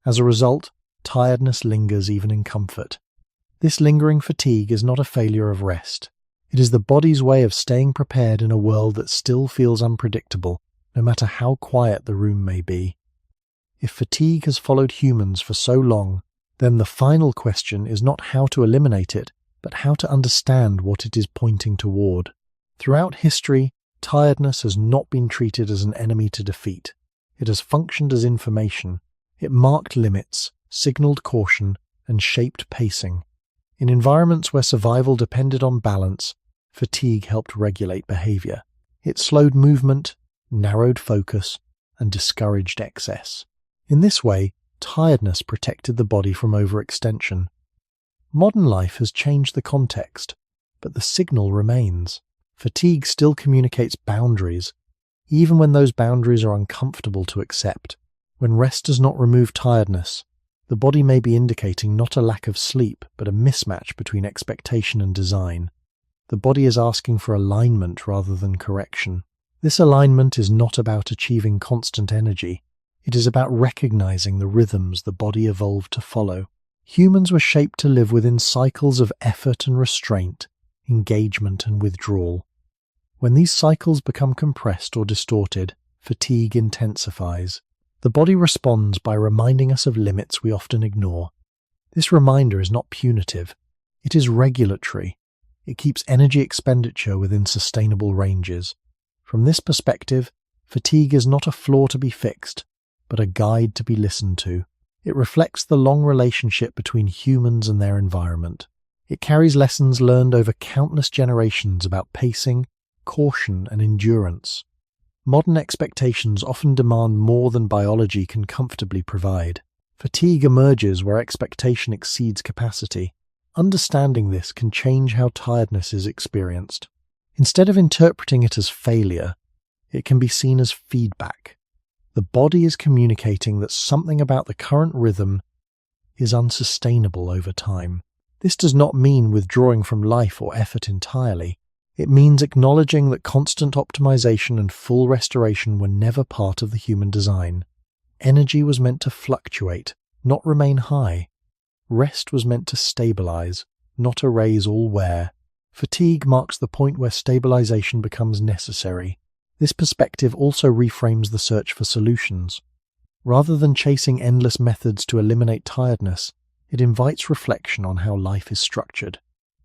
As a result, tiredness lingers even in comfort. This lingering fatigue is not a failure of rest. It is the body's way of staying prepared in a world that still feels unpredictable, no matter how quiet the room may be. If fatigue has followed humans for so long, then the final question is not how to eliminate it, but how to understand what it is pointing toward. Throughout history, tiredness has not been treated as an enemy to defeat. It has functioned as information. It marked limits, signaled caution, and shaped pacing. In environments where survival depended on balance, fatigue helped regulate behavior. It slowed movement, narrowed focus, and discouraged excess. In this way, tiredness protected the body from overextension. Modern life has changed the context, but the signal remains. Fatigue still communicates boundaries, even when those boundaries are uncomfortable to accept. When rest does not remove tiredness, the body may be indicating not a lack of sleep, but a mismatch between expectation and design. The body is asking for alignment rather than correction. This alignment is not about achieving constant energy. It is about recognizing the rhythms the body evolved to follow. Humans were shaped to live within cycles of effort and restraint, engagement and withdrawal. When these cycles become compressed or distorted, fatigue intensifies. The body responds by reminding us of limits we often ignore. This reminder is not punitive. It is regulatory. It keeps energy expenditure within sustainable ranges. From this perspective, fatigue is not a flaw to be fixed, but a guide to be listened to. It reflects the long relationship between humans and their environment. It carries lessons learned over countless generations about pacing, caution, and endurance. Modern expectations often demand more than biology can comfortably provide. Fatigue emerges where expectation exceeds capacity. Understanding this can change how tiredness is experienced. Instead of interpreting it as failure, it can be seen as feedback. The body is communicating that something about the current rhythm is unsustainable over time. This does not mean withdrawing from life or effort entirely. It means acknowledging that constant optimization and full restoration were never part of the human design. Energy was meant to fluctuate, not remain high. Rest was meant to stabilize, not erase all wear. Fatigue marks the point where stabilization becomes necessary. This perspective also reframes the search for solutions. Rather than chasing endless methods to eliminate tiredness, it invites reflection on how life is structured.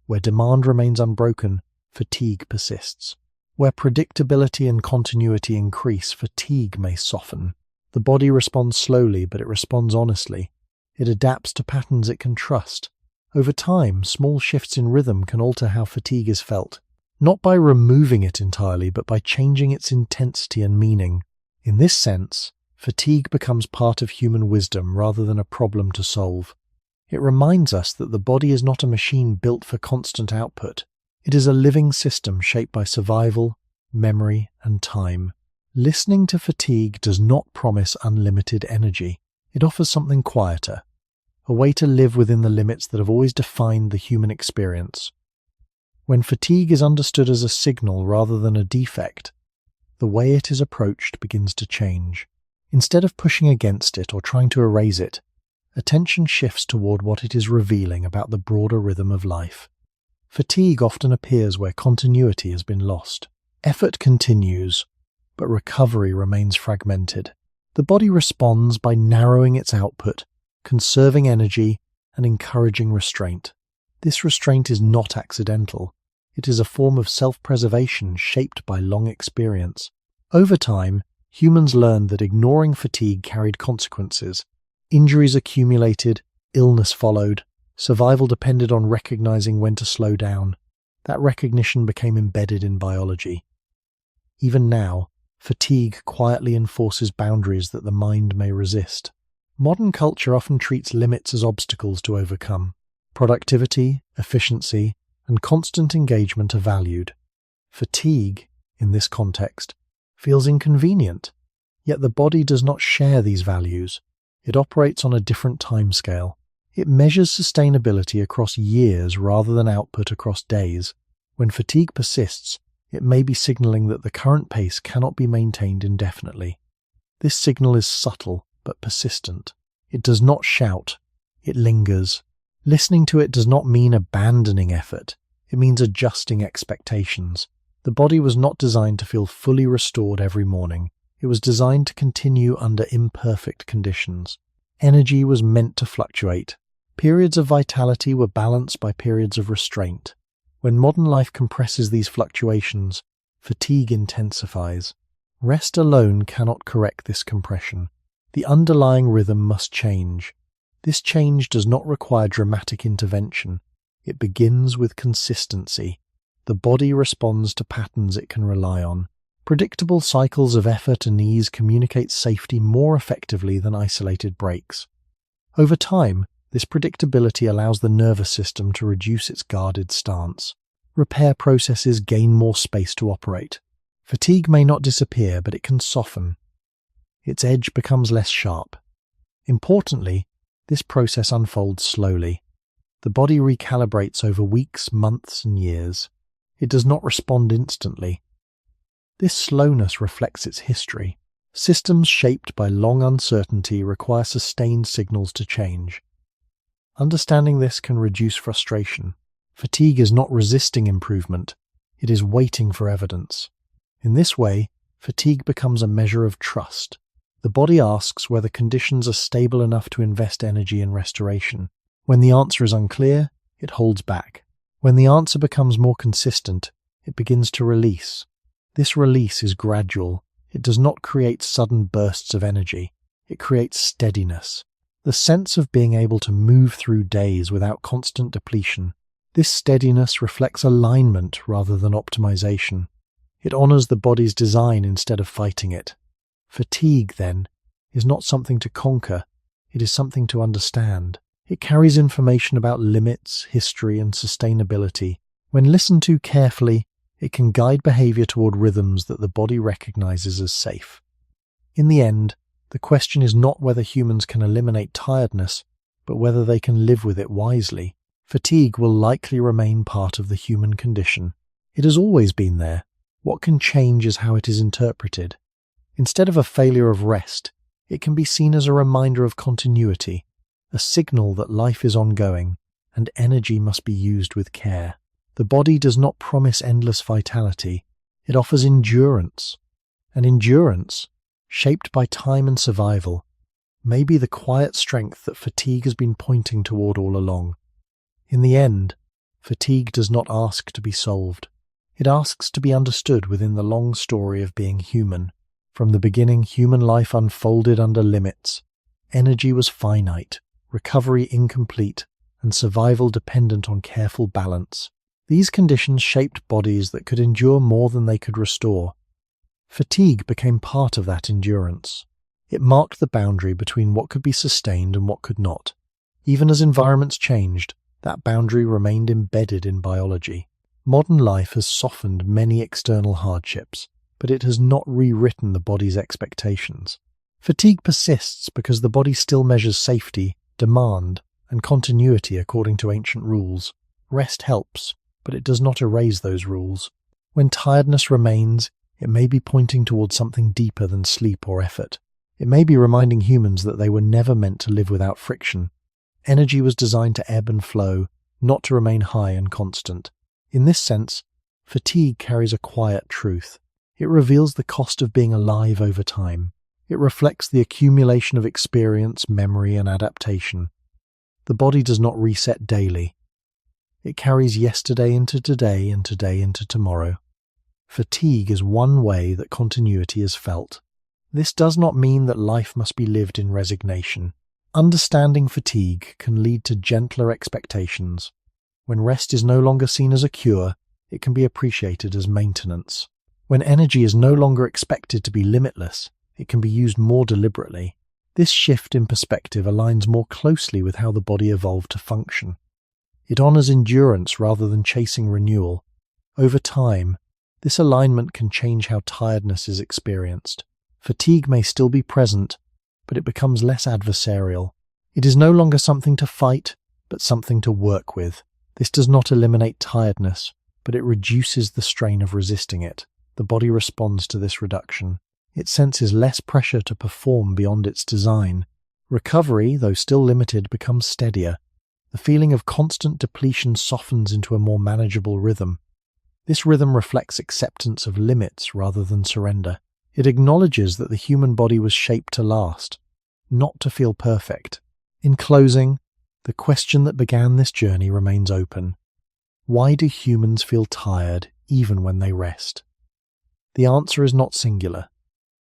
Where demand remains unbroken, fatigue persists. Where predictability and continuity increase, fatigue may soften. The body responds slowly, but it responds honestly. It adapts to patterns it can trust. Over time, small shifts in rhythm can alter how fatigue is felt. Not by removing it entirely, but by changing its intensity and meaning. In this sense, fatigue becomes part of human wisdom rather than a problem to solve. It reminds us that the body is not a machine built for constant output. It is a living system shaped by survival, memory, and time. Listening to fatigue does not promise unlimited energy. It offers something quieter, a way to live within the limits that have always defined the human experience. When fatigue is understood as a signal rather than a defect, the way it is approached begins to change. Instead of pushing against it or trying to erase it, attention shifts toward what it is revealing about the broader rhythm of life. Fatigue often appears where continuity has been lost. Effort continues, but recovery remains fragmented. The body responds by narrowing its output, conserving energy, and encouraging restraint. This restraint is not accidental. It is a form of self-preservation shaped by long experience. Over time, humans learned that ignoring fatigue carried consequences. Injuries accumulated, illness followed, survival depended on recognizing when to slow down. That recognition became embedded in biology. Even now, fatigue quietly enforces boundaries that the mind may resist. Modern culture often treats limits as obstacles to overcome. Productivity, efficiency, and constant engagement are valued. Fatigue, in this context, feels inconvenient, yet the body does not share these values. It operates on a different timescale. It measures sustainability across years rather than output across days. When fatigue persists, it may be signaling that the current pace cannot be maintained indefinitely. This signal is subtle but persistent. It does not shout, it lingers. Listening to it does not mean abandoning effort, it means adjusting expectations. The body was not designed to feel fully restored every morning. It was designed to continue under imperfect conditions. Energy was meant to fluctuate. Periods of vitality were balanced by periods of restraint. When modern life compresses these fluctuations, fatigue intensifies. Rest alone cannot correct this compression. The underlying rhythm must change. This change does not require dramatic intervention. It begins with consistency. The body responds to patterns it can rely on. Predictable cycles of effort and ease communicate safety more effectively than isolated breaks. Over time, this predictability allows the nervous system to reduce its guarded stance. Repair processes gain more space to operate. Fatigue may not disappear, but it can soften. Its edge becomes less sharp. Importantly, this process unfolds slowly. The body recalibrates over weeks, months, and years. It does not respond instantly. This slowness reflects its history. Systems shaped by long uncertainty require sustained signals to change. Understanding this can reduce frustration. Fatigue is not resisting improvement, it is waiting for evidence. In this way, fatigue becomes a measure of trust. The body asks whether conditions are stable enough to invest energy in restoration. When the answer is unclear, it holds back. When the answer becomes more consistent, it begins to release. This release is gradual. It does not create sudden bursts of energy. It creates steadiness. The sense of being able to move through days without constant depletion. This steadiness reflects alignment rather than optimization. It honors the body's design instead of fighting it. Fatigue, then, is not something to conquer. It is something to understand. It carries information about limits, history, and sustainability. When listened to carefully, it can guide behavior toward rhythms that the body recognizes as safe. In the end, the question is not whether humans can eliminate tiredness, but whether they can live with it wisely. Fatigue will likely remain part of the human condition. It has always been there. What can change is how it is interpreted. Instead of a failure of rest, it can be seen as a reminder of continuity, a signal that life is ongoing and energy must be used with care. The body does not promise endless vitality. It offers endurance. And endurance, shaped by time and survival, may be the quiet strength that fatigue has been pointing toward all along. In the end, fatigue does not ask to be solved. It asks to be understood within the long story of being human. From the beginning, human life unfolded under limits. Energy was finite, recovery incomplete, and survival dependent on careful balance. These conditions shaped bodies that could endure more than they could restore. Fatigue became part of that endurance. It marked the boundary between what could be sustained and what could not. Even as environments changed, that boundary remained embedded in biology. Modern life has softened many external hardships, but it has not rewritten the body's expectations. Fatigue persists because the body still measures safety, demand, and continuity according to ancient rules. Rest helps, but it does not erase those rules. When tiredness remains, it may be pointing towards something deeper than sleep or effort. It may be reminding humans that they were never meant to live without friction. Energy was designed to ebb and flow, not to remain high and constant. In this sense, fatigue carries a quiet truth. It reveals the cost of being alive over time. It reflects the accumulation of experience, memory, and adaptation. The body does not reset daily. It carries yesterday into today and today into tomorrow. Fatigue is one way that continuity is felt. This does not mean that life must be lived in resignation. Understanding fatigue can lead to gentler expectations. When rest is no longer seen as a cure, it can be appreciated as maintenance. When energy is no longer expected to be limitless, it can be used more deliberately. This shift in perspective aligns more closely with how the body evolved to function. It honors endurance rather than chasing renewal. Over time, this alignment can change how tiredness is experienced. Fatigue may still be present, but it becomes less adversarial. It is no longer something to fight, but something to work with. This does not eliminate tiredness, but it reduces the strain of resisting it. The body responds to this reduction. It senses less pressure to perform beyond its design. Recovery, though still limited, becomes steadier. The feeling of constant depletion softens into a more manageable rhythm. This rhythm reflects acceptance of limits rather than surrender. It acknowledges that the human body was shaped to last, not to feel perfect. In closing, the question that began this journey remains open. Why do humans feel tired even when they rest? The answer is not singular.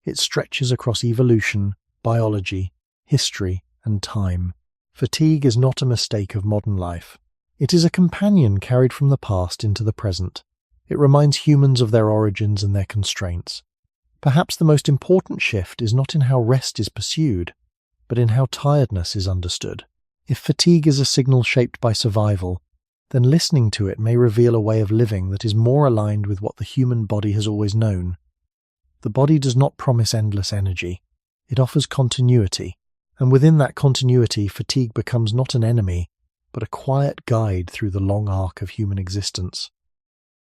It stretches across evolution, biology, history, and time. Fatigue is not a mistake of modern life. It is a companion carried from the past into the present. It reminds humans of their origins and their constraints. Perhaps the most important shift is not in how rest is pursued, but in how tiredness is understood. If fatigue is a signal shaped by survival, then listening to it may reveal a way of living that is more aligned with what the human body has always known. The body does not promise endless energy. It offers continuity, and within that continuity, fatigue becomes not an enemy, but a quiet guide through the long arc of human existence.